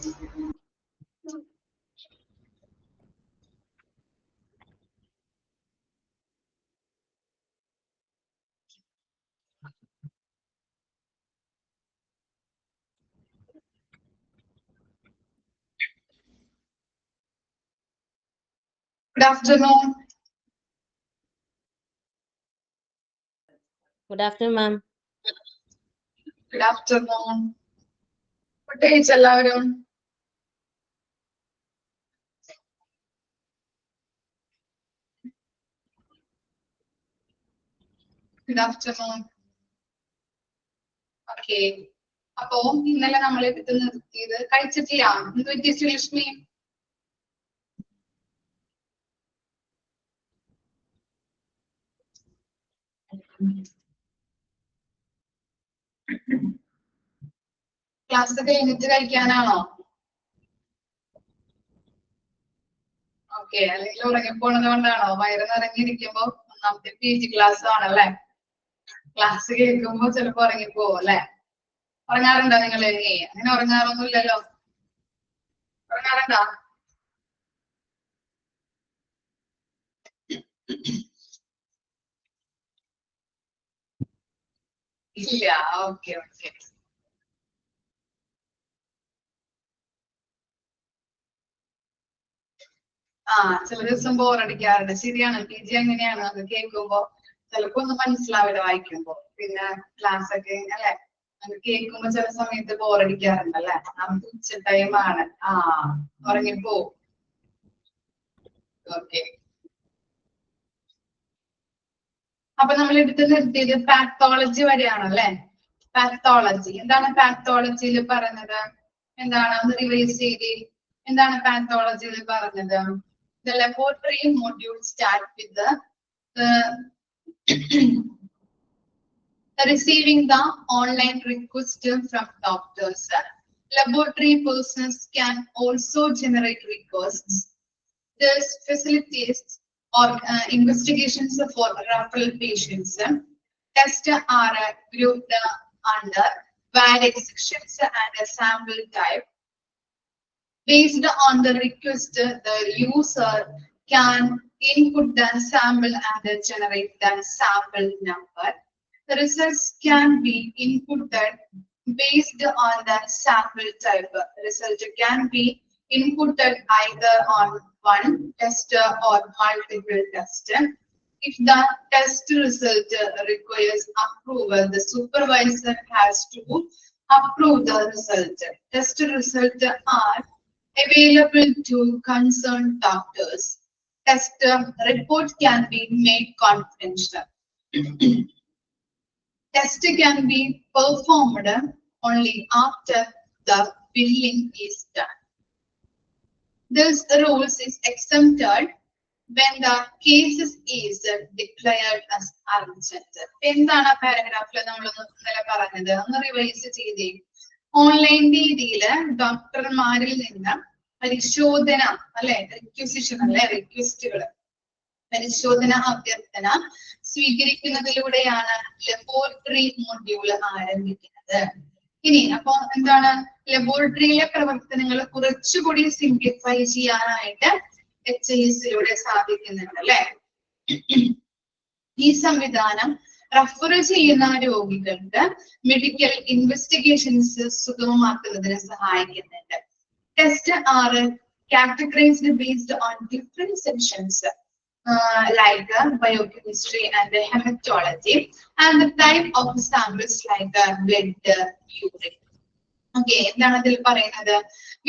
Good afternoon. Good afternoon, ma'am. Good afternoon. Good day, എല്ലാവരും. Good afternoon. Okay. അപ്പോ ഇന്നലെ നമ്മൾ ഇത് നിർത്തിയത് കഴിച്ചിട്ടില്ല. എന്ത് പറ്റി ലക്ഷ്മി? ക്ലാസ് കഴിഞ്ഞിട്ട് കഴിക്കാനാണോ? ഓക്കെ, അല്ലെങ്കിൽ ഉറങ്ങിപ്പോണത് കൊണ്ടാണോ? വയറ് നിറഞ്ഞിരിക്കുമ്പോ ഒന്നാമത്തെ PG ക്ലാസ് ആണല്ലേ? ക്ലാസ് കേൾക്കുമ്പോ ചിലപ്പോ ഉറങ്ങിപ്പോവും അല്ലെ? ഉറങ്ങാറുണ്ടോ നിങ്ങൾ? അങ്ങനെ ഉറങ്ങാറൊന്നുമില്ലല്ലോ. ഉറങ്ങാറുണ്ടോ? ഇല്ല. Okay okay. ചില ദിവസം ബോറടിക്കാറുണ്ട്. ശരിയാണ്, PG അങ്ങനെയാണ്. അത് കേൾക്കുമ്പോ ചിലപ്പോ ഒന്നും മനസ്സിലാവില്ല വായിക്കുമ്പോ. പിന്നെ ക്ലാസ് ഒക്കെ അല്ലെ, അത് കേൾക്കുമ്പോ ചില സമയത്ത് ബോറടിക്കാറുണ്ട് അല്ലെ? നമുക്ക് ഉച്ച ടൈമാണ്. ഉറങ്ങിപ്പോ. ഓക്കെ. അപ്പൊ നമ്മൾ എടുത്ത് നിർത്തിയത് പാത്തോളജി വരെയാണല്ലേ? പാത്തോളജി എന്താണ്? പാത്തോളജിയിൽ പറഞ്ഞത് എന്താണ്? ഒന്ന് റിവൈസ് ചെയ്ത്. എന്താണ് പാത്തോളജിയിൽ പറഞ്ഞത്? The laboratory module start with the receiving the online request from doctors. Laboratory persons can also generate requests. This facilitates or investigations for referral patients. Tests are grouped under various sections and a sample type. Based on the request, the user can input the sample and generate the sample number. The results can be inputted based on the sample type. The result can be inputted either on one test or multiple tests. If the test result requires approval, the supervisor has to approve the result. Test results are available to concerned doctors. Test report can be made confidential. Test can be performed only after the billing is done. This rules is exempted when the case is declared as urgent. എന്താണ് പാരഗ്രാഫിൽ നമ്മൾ ഇന്നലെ പറഞ്ഞത്? ഒന്ന് revise ചെയ്തേ. Online രീതിയിൽ ഡോക്ടർമാരിൽ നിന്ന് പരിശോധന അല്ലെ, റിക്വസിഷൻ അല്ലെ, റിക്വസ്റ്റുകൾ, പരിശോധന അഭ്യർത്ഥന സ്വീകരിക്കുന്നതിലൂടെയാണ് ലബോറട്ടറി മൊഡ്യൂൾ ആരംഭിക്കുന്നത്. ഇനി അപ്പൊ എന്താണ്? ലബോറട്ടറിയിലെ പ്രവർത്തനങ്ങൾ കുറച്ചുകൂടി സിംപ്ലിഫൈ ചെയ്യാനായിട്ട് HIS സാധിക്കുന്നുണ്ട് അല്ലെ? ഈ സംവിധാനം റഫർ ചെയ്യുന്ന രോഗികൾക്ക് മെഡിക്കൽ ഇൻവെസ്റ്റിഗേഷൻസ് സുഗമമാക്കുന്നതിന് സഹായിക്കുന്നുണ്ട്. ടെസ്റ്റ് ആറ് categorized based on different sections like biochemistry and hematology, and the type of samples like blood, urine. Okay, എന്താണ് അതിൽ പറയുന്നത്?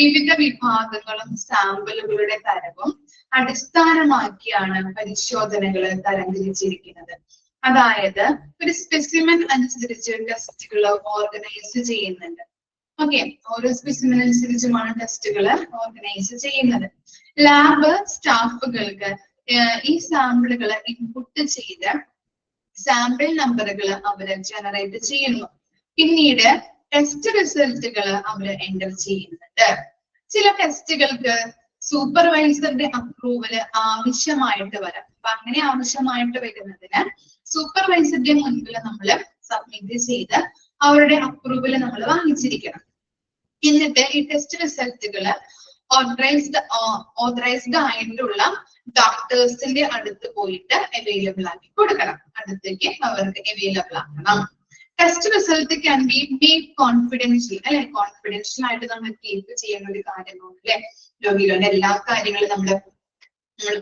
വിവിധ വിഭാഗങ്ങളും സാമ്പിളുകളുടെ തരവും അടിസ്ഥാനമാക്കിയാണ് പരിശോധനകൾ തരംതിരിച്ചിരിക്കുന്നത്. അതായത് ഒരു സ്പെസിമെൻ അനുസരിച്ച് ടെസ്റ്റുകൾ ഓർഗനൈസ് ചെയ്യുന്നുണ്ട്. ഓക്കെ, ഓരോ സ്പെസിമെൻ അനുസരിച്ചുമാണ് ടെസ്റ്റുകൾ ഓർഗനൈസ് ചെയ്യുന്നത്. ലാബ് സ്റ്റാഫുകൾക്ക് ഈ സാമ്പിളുകൾ ഇൻപുട്ട് ചെയ്ത് സാമ്പിൾ നമ്പറുകൾ അവര് ജനറേറ്റ് ചെയ്യുന്നു. പിന്നീട് ടെസ്റ്റ് റിസൾട്ടുകൾ അവര് എൻ്റർ ചെയ്യുന്നുണ്ട്. ചില ടെസ്റ്റുകൾക്ക് സൂപ്പർവൈസറുടെ അപ്രൂവല് ആവശ്യമായിട്ട് വരാം. അപ്പൊ അങ്ങനെ ആവശ്യമായിട്ട് വരുന്നതിന് സൂപ്പർവൈസറുടെ മുൻപിൽ നമ്മൾ സബ്മിറ്റ് ചെയ്ത് അവരുടെ അപ്രൂവല് നമ്മൾ വാങ്ങിച്ചിരിക്കണം. എന്നിട്ട് ഈ ടെസ്റ്റ് റിസൾട്ടുകള് ഓതറൈസ്ഡ് ആയിട്ടുള്ള ഡോക്ടേഴ്സിന്റെ അടുത്ത് പോയിട്ട് അവൈലബിൾ ആക്കി കൊടുക്കണം. അടുത്തേക്ക് അവർക്ക് അവൈലബിൾ ആക്കണം. Test result can be made confidential അല്ലെ, കോൺഫിഡൻഷ്യൽ ആയിട്ട് നമ്മൾ കീപ്പ് ചെയ്യുന്ന ഒരു കാര്യമാണ് അല്ലെ. രോഗികളുടെ എല്ലാ കാര്യങ്ങളും നമ്മൾ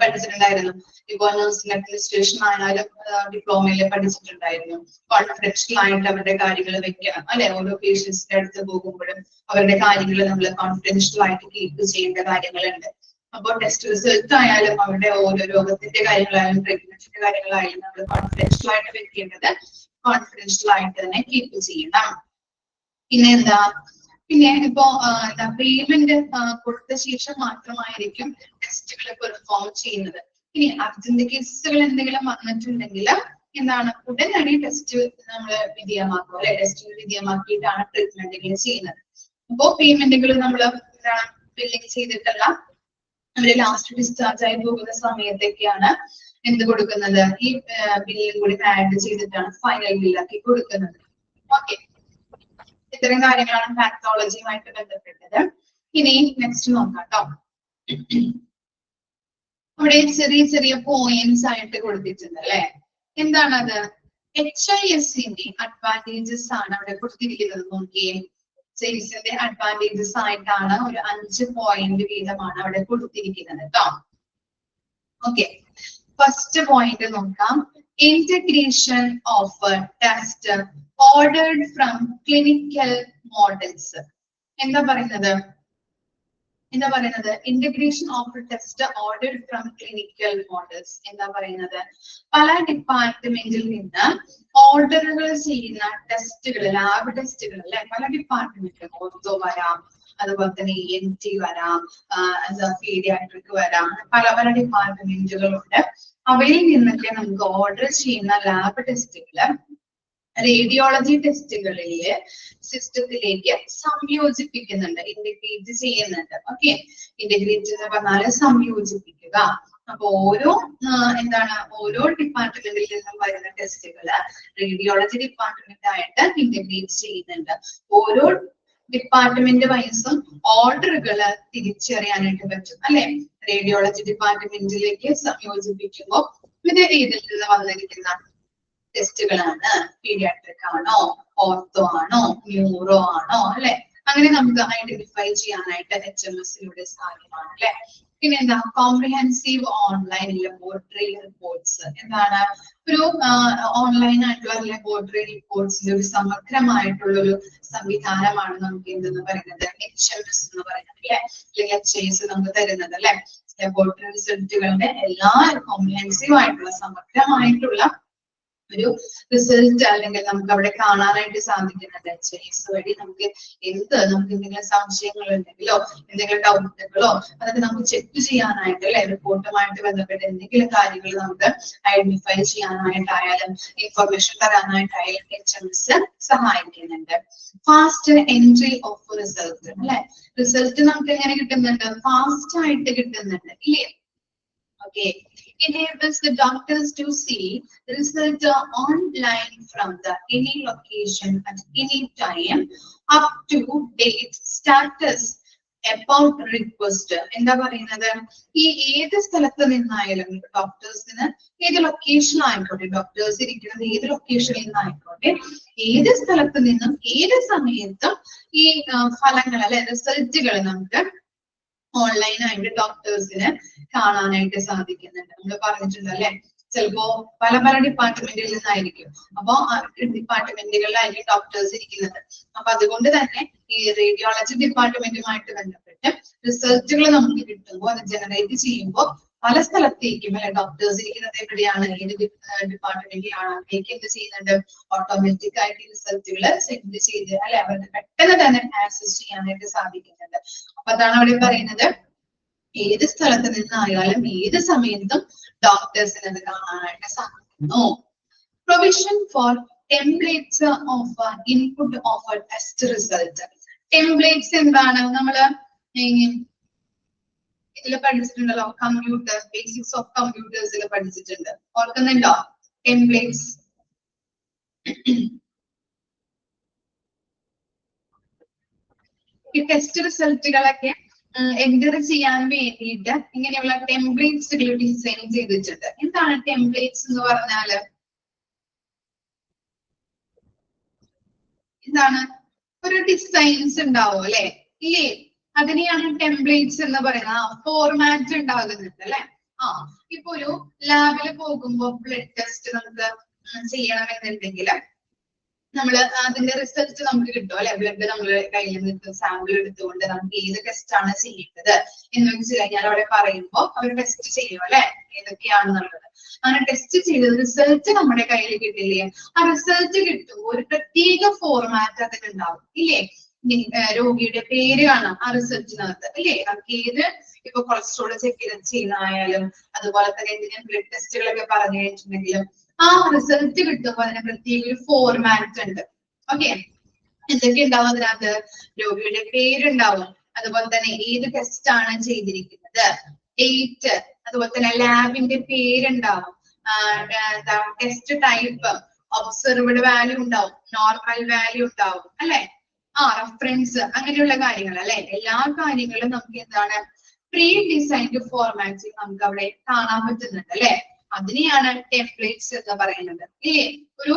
പഠിച്ചിട്ടുണ്ടായിരുന്നു. ഇപ്പൊ നഴ്സിംഗ് അഡ്മിനിസ്ട്രേഷൻ ആയാലും ഡിപ്ലോമയിൽ പഠിച്ചിട്ടുണ്ടായിരുന്നു. കോൺഫിഡൻഷ്യൽ ആയിട്ട് അവരുടെ കാര്യങ്ങൾ വെക്കണം അല്ലെ. ഓരോ പേഷ്യൻസിന്റെ അടുത്ത് പോകുമ്പോഴും അവരുടെ കാര്യങ്ങൾ നമ്മൾ കോൺഫിഡൻഷ്യൽ ആയിട്ട് കീപ്പ് ചെയ്യേണ്ട കാര്യങ്ങളുണ്ട്. അപ്പോൾ ടെസ്റ്റ് റിസൾട്ട് ആയാലും അവരുടെ ഓരോ രോഗത്തിന്റെ കാര്യങ്ങളായാലും ട്രീറ്റ്മെന്റിന്റെ കാര്യങ്ങളായാലും നമ്മൾ കോൺഫിഡൻഷ്യൽ ആയിട്ട് വെക്കേണ്ടത് കോൺഫിഡൻഷ്യൽ ആയിട്ട് തന്നെ കീപ്പ് ചെയ്യണം. പിന്നെ എന്താ, പിന്നെ ഇപ്പോ എന്താ പേയ്മെന്റ് കൊടുത്ത ശേഷം മാത്രമായിരിക്കും ടെസ്റ്റുകൾ പെർഫോം ചെയ്യുന്നത്. ഇനി അർജന്റ് കേസുകൾ എന്തെങ്കിലും വന്നിട്ടുണ്ടെങ്കിൽ എന്താണ്, ഉടനടി ടെസ്റ്റ് നമ്മൾ വിധേയമാക്കും അല്ലെ. ടെസ്റ്റുകൾ വിധേയമാക്കിയിട്ടാണ് ട്രീറ്റ്മെന്റുകൾ ചെയ്യുന്നത്. അപ്പോ പേയ്മെന്റുകൾ നമ്മൾ എന്താണ് ബില്ലിംഗ് ചെയ്തിട്ടല്ല, അവര് ലാസ്റ്റ് ഡിസ്ചാർജ് ആയി പോകുന്ന സമയത്തൊക്കെയാണ് എന്ത് കൊടുക്കുന്നത്, ഈ ബില്ലും കൂടി ആഡ് ചെയ്തിട്ടാണ് ഫൈനൽ ബില്ലാക്കി കൊടുക്കുന്നത്. ഓക്കെ, ഇത്തരം കാര്യങ്ങളാണ് പാത്തോളജിയുമായിട്ട് ബന്ധപ്പെട്ടത്. ഇനി നെക്സ്റ്റ് നോക്കാം കേട്ടോ. ഇവിടെ ചെറിയ ചെറിയ പോയിന്റ്സ് ആയിട്ട് കൊടുത്തിട്ടുണ്ട് അല്ലെ. എന്താണത്, HISന്റെ അഡ്വാൻറ്റേജസ് ആണ് അവിടെ കൊടുത്തിരിക്കുന്നത്. നോക്കിയേ, HISന്റെ അഡ്വാൻറ്റേജസ് ആയിട്ടാണ് ഒരു 5 പോയിന്റ് വീതമാണ് അവിടെ കൊടുത്തിരിക്കുന്നത് കേട്ടോ. ഓക്കെ, ഫസ്റ്റ് പോയിന്റ് നോക്കാം. Integration of test ordered from clinical models. എന്താ പറയുന്നത്, integration of test ordered from clinical models. എന്താ പറയുന്നത്, പല ഡിപ്പാർട്ട്മെന്റിൽ നിന്ന് ഓർഡറുകൾ ചെയ്യുന്ന ടെസ്റ്റുകൾ, ലാബ് ടെസ്റ്റുകൾ അല്ലെ, പല ഡിപ്പാർട്ട്മെന്റിലും ഓർത്തോ വരാം, അതുപോലെ തന്നെ ENT വരാം, പീഡിയാട്രിക് വരാം, പല പല ഡിപ്പാർട്ട്മെന്റുകളുണ്ട്. അവയിൽ നിന്നൊക്കെ നമുക്ക് ഓർഡർ ചെയ്യുന്ന ലാബ് ടെസ്റ്റുകള് റേഡിയോളജി ടെസ്റ്റുകളിലെ സിസ്റ്റത്തിലേക്ക് സംയോജിപ്പിക്കുന്നുണ്ട്, ഇന്റഗ്രേറ്റ് ചെയ്യുന്നുണ്ട്. ഓക്കെ, ഇന്റഗ്രേറ്റ് എന്ന് പറഞ്ഞാല് സംയോജിപ്പിക്കുക. അപ്പൊ ഓരോ ഓരോ ഡിപ്പാർട്ട്മെന്റിൽ നിന്നും വരുന്ന ടെസ്റ്റുകള് റേഡിയോളജി ഡിപ്പാർട്ട്മെന്റ് ആയിട്ട് ഇന്റഗ്രേറ്റ് ചെയ്യുന്നുണ്ട്. ഓരോ ഡിപ്പാർട്ട്മെന്റ് വൈസും ഓർഡറുകൾ തിരിച്ചറിയാനായിട്ട് പറ്റും അല്ലെ. റേഡിയോളജി ഡിപ്പാർട്ട്മെന്റിലേക്ക് സംയോജിപ്പിക്കുമ്പോൾ ഇത് ഇതിൽ നിന്ന് വന്നിരിക്കുന്ന ടെസ്റ്റുകളാണ്, പീഡിയാട്രിക് ആണോ, ഓർത്തോ ആണോ, ന്യൂറോ ആണോ അല്ലെ, അങ്ങനെ നമുക്ക് ഐഡന്റിഫൈ ചെയ്യാനായിട്ട് HMSലൂടെ സാധ്യമാണ് അല്ലെ. പിന്നെ എന്താ, കോംപ്രിഹെൻസീവ് ഓൺലൈൻ ലബോറട്ടറി റിപ്പോർട്ട്സ്. എന്താണ്, ഒരു ഓൺലൈൻ ആയിട്ടുള്ള ലബോറട്ടറി റിപ്പോർട്ട്സിന്റെ ഒരു സമഗ്രമായിട്ടുള്ള ഒരു സംവിധാനമാണ് നമുക്ക് എന്തെന്ന് പറയുന്നത് HMS എന്ന് പറയുന്നത് അല്ലെ, അല്ലെങ്കിൽ HIS നമുക്ക് തരുന്നത് അല്ലെ. ലബോറട്ടറി റിസൾട്ടുകളുടെ എല്ലാ കോംപ്രിഹെൻസീവ് ആയിട്ടുള്ള സമഗ്രമായിട്ടുള്ള ഒരു റിസൾട്ട് അല്ലെങ്കിൽ നമുക്ക് അവിടെ കാണാനായിട്ട് സാധിക്കുന്നത് HIS വഴി നമുക്ക് എന്തെങ്കിലും സംശയങ്ങൾ ഉണ്ടെങ്കിലോ എന്തെങ്കിലും ഡൗട്ടുകളോ അതൊക്കെ നമുക്ക് ചെക്ക് ചെയ്യാനായിട്ട് അല്ലെ, റിപ്പോർട്ടുമായിട്ട് ബന്ധപ്പെട്ട എന്തെങ്കിലും കാര്യങ്ങൾ നമുക്ക് ഐഡന്റിഫൈ ചെയ്യാനായിട്ടായാലും ഇൻഫർമേഷൻ തരാനായിട്ടായാലും HMS സഹായിക്കുന്നുണ്ട്. ഫാസ്റ്റ് എൻട്രി ഓഫ് റിസൾട്ട് അല്ലെ, റിസൾട്ട് നമുക്ക് എങ്ങനെ കിട്ടുന്നുണ്ട്, ഫാസ്റ്റ് ആയിട്ട് കിട്ടുന്നുണ്ട് ഇല്ലേ. Okay, enables the doctors to see the result online from any location at any time up to date status about request. എന്താ പറയുന്നത്, ഈ ഏത് സ്ഥലത്ത് നിന്നായാലും ഡോക്ടേഴ്സിന് ഏത് ലൊക്കേഷൻ ആയിക്കോട്ടെ, ഡോക്ടേഴ്സ് ഇരിക്കുന്നത് ഏത് ലൊക്കേഷനിൽ നിന്നായിക്കോട്ടെ, ഏത് സ്ഥലത്ത് നിന്നും ഏത് സമയത്തും ഈ ഫലങ്ങൾ അല്ലെ, റിസൾട്ടുകൾ നമുക്ക് ഓൺലൈനായിട്ട് ഡോക്ടേഴ്സിന് കാണാനായിട്ട് സാധിക്കുന്നുണ്ട്. നമ്മൾ പറഞ്ഞിട്ടുണ്ട് അല്ലെ, ചിലപ്പോ പല പല ഡിപ്പാർട്ട്മെന്റിൽ നിന്നായിരിക്കും. അപ്പൊ ഡിപ്പാർട്ട്മെന്റുകളിലായിരിക്കും ഡോക്ടേഴ്സ് ഇരിക്കുന്നത്. അപ്പൊ അതുകൊണ്ട് തന്നെ ഈ റേഡിയോളജി ഡിപ്പാർട്ട്മെന്റുമായിട്ട് ബന്ധപ്പെട്ട് റിസൾട്ടുകൾ നമുക്ക് കിട്ടുമ്പോൾ അത് ജനറേറ്റ് ചെയ്യുമ്പോൾ പല സ്ഥലത്തേക്കും അല്ലെ, ഡോക്ടേഴ്സ് ഇരിക്കുന്നത് എവിടെയാണ്, ഏത് ഡിപ്പാർട്ട്മെന്റിലാണ്, അതിലേക്ക് എന്ത് ചെയ്യുന്നുണ്ട്, ഓട്ടോമാറ്റിക് ആയിട്ട് റിസൾട്ടുകൾ സെൻഡ് ചെയ്ത് അല്ലെ, അവർക്ക് പെട്ടെന്ന് തന്നെ ആക്സസ് ചെയ്യാനായിട്ട് സാധിക്കുന്നുണ്ട്. അപ്പൊ അതാണ് അവിടെ പറയുന്നത്, ഏത് സ്ഥലത്ത് നിന്നായാലും ഏത് സമയത്തും ഡോക്ടേഴ്സിന് അത് കാണാനായിട്ട് സാധിക്കുന്നു. Provision for templates of input of test result. Templates എന്താണ്, നമ്മള് ഇതിൽ പഠിച്ചിട്ടുണ്ടല്ലോ, കമ്പ്യൂട്ടർ ബേസിക്സ് ഓഫ് കമ്പ്യൂട്ടേഴ്സിൽ പഠിച്ചിട്ടുണ്ട്, ഓർക്കുന്നുണ്ടോ ടെംപ്ലേറ്റ്സ്. ഈ ടെസ്റ്റ് റിസൾട്ടുകളൊക്കെ എൻ്റർ ചെയ്യാൻ വേണ്ടിയിട്ട് ഇങ്ങനെയുള്ള ടെംപ്ലേറ്റ്സുകൾ ഡിസൈൻ ചെയ്തിട്ടുണ്ട്. എന്താണ് ടെംപ്ലേറ്റ്സ് എന്ന് പറഞ്ഞാല്? എന്താണ്? ഒരു ഡിസൈൻസ് ഉണ്ടാവും അല്ലെ? ഇല്ലേ? അതിനെയാണ് ടെംപ്ലേറ്റ്സ് എന്ന് പറയുന്നത്. ഫോർമാറ്റ് ഉണ്ടാകുന്നുണ്ട് അല്ലെ? ഇപ്പൊ ഒരു ലാബിൽ പോകുമ്പോ ബ്ലഡ് ടെസ്റ്റ് നമുക്ക് ചെയ്യണമെന്നുണ്ടെങ്കിൽ നമ്മള് അതിന്റെ റിസൾട്ട് നമുക്ക് കിട്ടും അല്ലെ? ബ്ലഡ് നമ്മൾ കയ്യിൽ നിന്ന് സാമ്പിൾ എടുത്തുകൊണ്ട് നമുക്ക് ഏത് ടെസ്റ്റ് ആണ് ചെയ്യേണ്ടത് എന്ന് വെച്ച് കഴിഞ്ഞാൽ അവിടെ പറയുമ്പോൾ അവർ ടെസ്റ്റ് ചെയ്യും അല്ലെ? ഏതൊക്കെയാണെന്നുള്ളത്. അങ്ങനെ ടെസ്റ്റ് ചെയ്ത് റിസൾട്ട് നമ്മുടെ കയ്യിൽ കിട്ടില്ലേ? ആ റിസൾട്ട് കിട്ടുമ്പോൾ ഒരു പ്രത്യേക ഫോർമാറ്റ് അതിലുണ്ടാവും ഇല്ലേ? രോഗിയുടെ പേര് കാണാം ആ റിസൾട്ടിനകത്ത് അല്ലേ? നമുക്ക് ഏത് ഇപ്പൊ കൊളസ്ട്രോൾ ചെക്ക് ചെയ്യുന്നതായാലും അതുപോലെ തന്നെ എന്തെങ്കിലും ബ്ലഡ് ടെസ്റ്റുകളൊക്കെ പറഞ്ഞു കഴിഞ്ഞിട്ടുണ്ടെങ്കിലും ആ റിസൾട്ട് കിട്ടുമ്പോൾ അതിന് പ്രത്യേക ഒരു ഫോർമാറ്റ് ഉണ്ട്. ഓക്കെ, എന്തൊക്കെ ഉണ്ടാവും അതിനകത്ത്? രോഗിയുടെ പേരുണ്ടാവും, അതുപോലെ തന്നെ ഏത് ടെസ്റ്റ് ആണ് ചെയ്തിരിക്കുന്നത്, ഡേറ്റ്, അതുപോലെ തന്നെ ലാബിന്റെ പേരുണ്ടാവും, ടെസ്റ്റ് ടൈപ്പ്, ഒബ്സർവ്ഡ് വാല്യൂ ഉണ്ടാവും, നോർമൽ വാല്യൂ ഉണ്ടാവും അല്ലെ? റെഫറൻസ്, അങ്ങനെയുള്ള കാര്യങ്ങൾ അല്ലെ? എല്ലാ കാര്യങ്ങളും നമുക്ക് എന്താണ് പ്രീ ഡിസൈൻഡ് ഫോർമാറ്റിൽ നമുക്ക് അവിടെ കാണാൻ പറ്റുന്നുണ്ട് അല്ലെ? അതിനെയാണ് ടെംപ്ലേറ്റ്സ് എന്ന് പറയുന്നത് ഇല്ലേ? ഒരു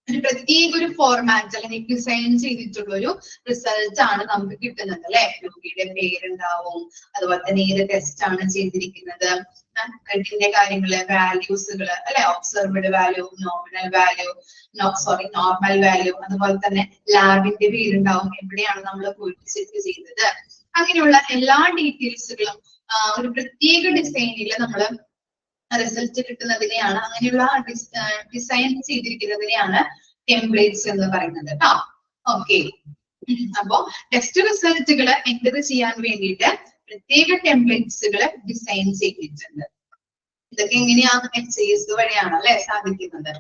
പ്രത്യേക ഒരു ഫോർമാറ്റ് അല്ലെങ്കിൽ ഡിസൈൻ ചെയ്തിട്ടുള്ള ഒരു റിസൾട്ട് ആണ് നമുക്ക് കിട്ടുന്നത് അല്ലെ? രോഗിയുടെ പേരുണ്ടാവും, അതുപോലെ തന്നെ ഏത് ടെസ്റ്റ് ആണ് ചെയ്തിരിക്കുന്നത്, ബ്ലഡിന്റെ കാര്യങ്ങള്, വാല്യൂസുകള് അല്ലെ? Observed value, nominal value, normal value, അതുപോലെ തന്നെ ലാബിന്റെ പേരുണ്ടാവും, എവിടെയാണ് നമ്മൾ പോയിട്ട് ചെക്ക് ചെയ്തത്, അങ്ങനെയുള്ള എല്ലാ ഡീറ്റെയിൽസുകളും ഒരു പ്രത്യേക ഡിസൈനിൽ നമ്മൾ റിസൾട്ട് കിട്ടുന്നതിനെയാണ്, അങ്ങനെയുള്ള ഡിസൈൻ ചെയ്തിരിക്കുന്നതിനെയാണ് ടെംപ്ലേറ്റ്സ് എന്ന് പറയുന്നത് കേട്ടോ. ഓക്കെ, അപ്പോ ടെസ്റ്റ് റിസൾട്ടുകൾ എൻ്റർ ചെയ്യാൻ വേണ്ടിയിട്ട് പ്രത്യേക ടെംപ്ലേറ്റ്സുകൾ ഡിസൈൻ ചെയ്തിട്ടുണ്ട്. ഇതൊക്കെ എങ്ങനെയാണ്? HIS വഴിയാണ് അല്ലെ സാധിക്കുന്നത്.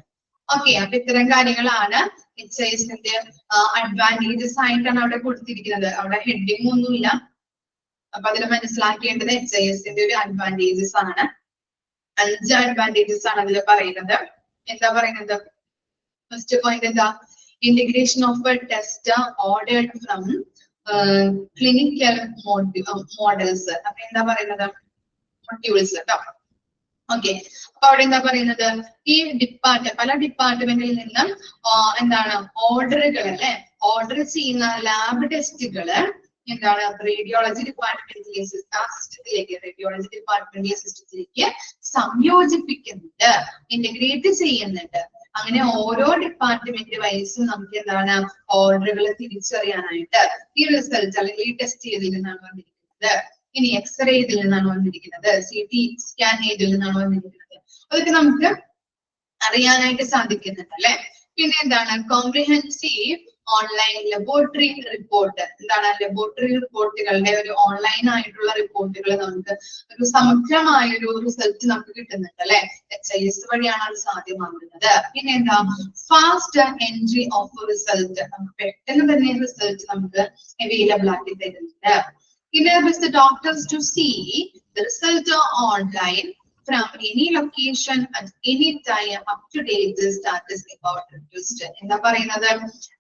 ഓക്കെ, അപ്പൊ ഇത്തരം കാര്യങ്ങളാണ് HISന്റെ അഡ്വാൻറ്റേജസ് ആയിട്ടാണ് അവിടെ കൊടുത്തിരിക്കുന്നത്. അവിടെ ഹെഡിങ് ഒന്നുമില്ല. അപ്പൊ അതിൽ മനസ്സിലാക്കേണ്ടത് HISന്റെ ഒരു അഡ്വാൻറ്റേജസ് ആണ്. 5 അഡ്വാൻറ്റേജസ് ആണ് അതിൽ പറയുന്നത്. എന്താ പറയുന്നത്? ഫസ്റ്റ് പോയിന്റ് എന്താ? Integration of A test ordered from clinical models. അപ്പൊ എന്താ പറയുന്നത്? മൊഡ്യൂൾസ് കേട്ടോ. ഓക്കെ, അപ്പൊ അവിടെ എന്താ പറയുന്നത്? ഈ പല ഡിപ്പാർട്ട്മെന്റിൽ നിന്നും എന്താണ് ഓർഡറുകൾ അല്ലെ? ഓർഡർ ചെയ്യുന്ന ലാബ് ടെസ്റ്റുകള് എന്താണ് റേഡിയോളജി ഡിപ്പാർട്ട്മെന്റിലെ സിസ്റ്റത്തിലേക്ക് സംയോജിപ്പിക്കുന്നുണ്ട്, ഇന്റഗ്രേറ്റ് ചെയ്യുന്നുണ്ട്. അങ്ങനെ ഓരോ ഡിപ്പാർട്ട്മെന്റ് വൈസ് നമുക്ക് എന്താണ് ഓർഡറുകൾ തിരിച്ചറിയാനായിട്ട് ഈ റിസൾട്ട് അല്ലെങ്കിൽ ഈ ടെസ്റ്റ് ചെയ്തതിൽ നിന്നാണ് വന്നിരിക്കുന്നത്, ഇനി എക്സ്റേ ഇതിൽ നിന്നാണ് വന്നിരിക്കുന്നത്, CT സ്കാൻ ഇതിൽ നിന്നാണ് വന്നിരിക്കുന്നത്, അതൊക്കെ നമുക്ക് അറിയാനായിട്ട് സാധിക്കുന്നുണ്ട് അല്ലെ? പിന്നെ എന്താണ് കോംപ്രിഹെൻസീവ് ഓൺലൈൻ ലബോറട്ടറി റിപ്പോർട്ട്. എന്താണ് ലബോറട്ടറി റിപ്പോർട്ടുകളുടെ ഒരു ഓൺലൈൻ ആയിട്ടുള്ള റിപ്പോർട്ടുകൾ നമുക്ക് ഒരു സമഗ്രമായ ഒരു റിസൾട്ട് നമുക്ക് കിട്ടുന്നുണ്ട് അല്ലെ? HIS വഴിയാണ് അത് സാധ്യമാകുന്നത്. പിന്നെ എന്താ ഫാസ്റ്റ് എൻട്രി ഓഫ് റിസൾട്ട്, നമുക്ക് പെട്ടെന്ന് തന്നെ റിസൾട്ട് നമുക്ക് അവൈലബിൾ ആക്കി തരുന്നുണ്ട്. Enables the doctors to see the result online from any location at any time up to date status about reduced. എന്താ പറയുന്നത്?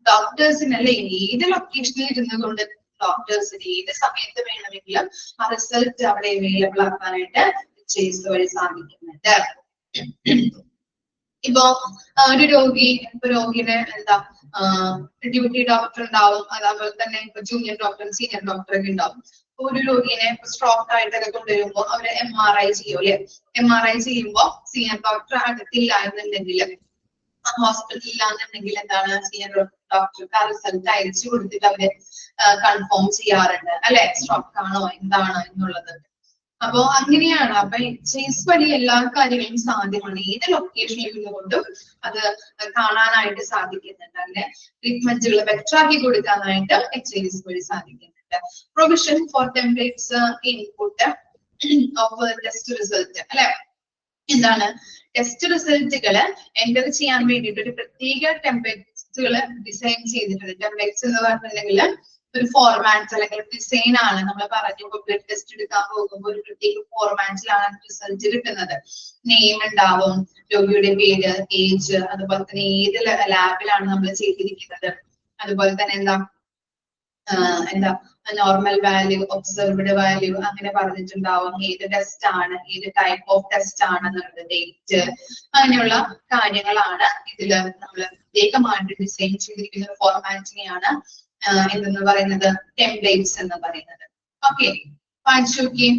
ഡോക്ടേഴ്സിനല്ലേ ഏത് ലൊക്കേഷനിൽ ഇരുന്നുകൊണ്ട് ഡോക്ടേഴ്സിന് ഏത് സമയത്ത് വേണമെങ്കിലും ആ റിസൾട്ട് അവിടെ അവൈലബിൾ ആക്കാനായിട്ട് HIS വഴി സാധിക്കുന്നുണ്ട്. ഇപ്പൊ ഒരു രോഗിയുടെ എന്താ ഡ്യൂട്ടി ഡോക്ടർ ഉണ്ടാവും, അതേപോലെ തന്നെ ഇപ്പൊ ജൂനിയർ ഡോക്ടർ, സീനിയർ ഡോക്ടർ ഒക്കെ ഉണ്ടാവും. ഒരു രോഗിനെ സ്ട്രോക്ക് ആയിട്ടൊക്കെ കൊണ്ടുവരുമ്പോ അവര് MRI ചെയ്യും അല്ലെ? MRI ചെയ്യുമ്പോ സീനിയർ ഡോക്ടർ അടുത്തില്ല എന്നുണ്ടെങ്കിൽ, ഹോസ്പിറ്റലിൽ ഇല്ലാന്നുണ്ടെങ്കിൽ എന്താണ് സീനിയർ ഡോക്ടർക്ക് ആ റിസൾട്ട് അയച്ചു കൊടുത്തിട്ട് അവര് കൺഫേം ചെയ്യാറുണ്ട് അല്ലെ? സ്ട്രോക്ക് ആണോ എന്താണോ എന്നുള്ളത്. അപ്പൊ അങ്ങനെയാണ്. അപ്പൊ HIS വഴി എല്ലാ കാര്യങ്ങളും സാധ്യമാണ്. ഏത് ലൊക്കേഷനിൽ ഇരുന്നുകൊണ്ടും അത് കാണാനായിട്ട് സാധിക്കുന്നുണ്ട്. അങ്ങനെ ട്രീറ്റ്മെന്റുകൾ ബെറ്റർ ആക്കി കൊടുക്കാനായിട്ട് HIS വഴി സാധിക്കുന്നുണ്ട്. Provision for templates input of test result അല്ലെ? എന്താണ് ടെസ്റ്റ് റിസൾട്ടുകള് എൻ്റർ ചെയ്യാൻ വേണ്ടിയിട്ട് ഒരു പ്രത്യേക ടെംപ്ലേറ്റ്സുകൾ ഡിസൈൻ ചെയ്തിട്ടുണ്ട്. ടെംപ്ലേറ്റ്സ് എന്ന് പറഞ്ഞിട്ടുണ്ടെങ്കിൽ ഒരു ഫോർമാറ്റ് അല്ലെങ്കിൽ ഡിസൈൻ ആണ്. നമ്മൾ പറഞ്ഞു ബ്ലഡ് ടെസ്റ്റ് എടുക്കാൻ പോകുമ്പോൾ ഒരു പ്രത്യേക ഫോർമാറ്റിലാണ് റിസൾട്ട് കിട്ടുന്നത്. നെയിം ഉണ്ടാവും, രോഗിയുടെ പേര്, ഏജ്, അതുപോലെ തന്നെ ഏത് ലാബിലാണ് നമ്മൾ ചെയ്തിരിക്കുന്നത്, അതുപോലെ തന്നെ എന്താ എന്താ നോർമൽ വാല്യൂ, ഒബ്സർവ്ഡ് വാല്യൂ അങ്ങനെ പറഞ്ഞിട്ടുണ്ടാവും. ഏത് ടെസ്റ്റ് ആണ്, ഏത് ടൈപ്പ് ഓഫ് ടെസ്റ്റ് ആണെന്നുള്ളത്, ഡേറ്റ്, അങ്ങനെയുള്ള കാര്യങ്ങളാണ് ഇതിൽ നമ്മൾ പ്രത്യേകമായിട്ട് ഡിസൈൻ ചെയ്തിരിക്കുന്ന ഫോർമാറ്റിംഗ് ആണ് എന്തെന്ന് പറയുന്നത് ടെംപ്ലേറ്റ്സ് എന്ന് പറയുന്നത്. ഓക്കെ, വായിച്ചു നോക്കിയേ.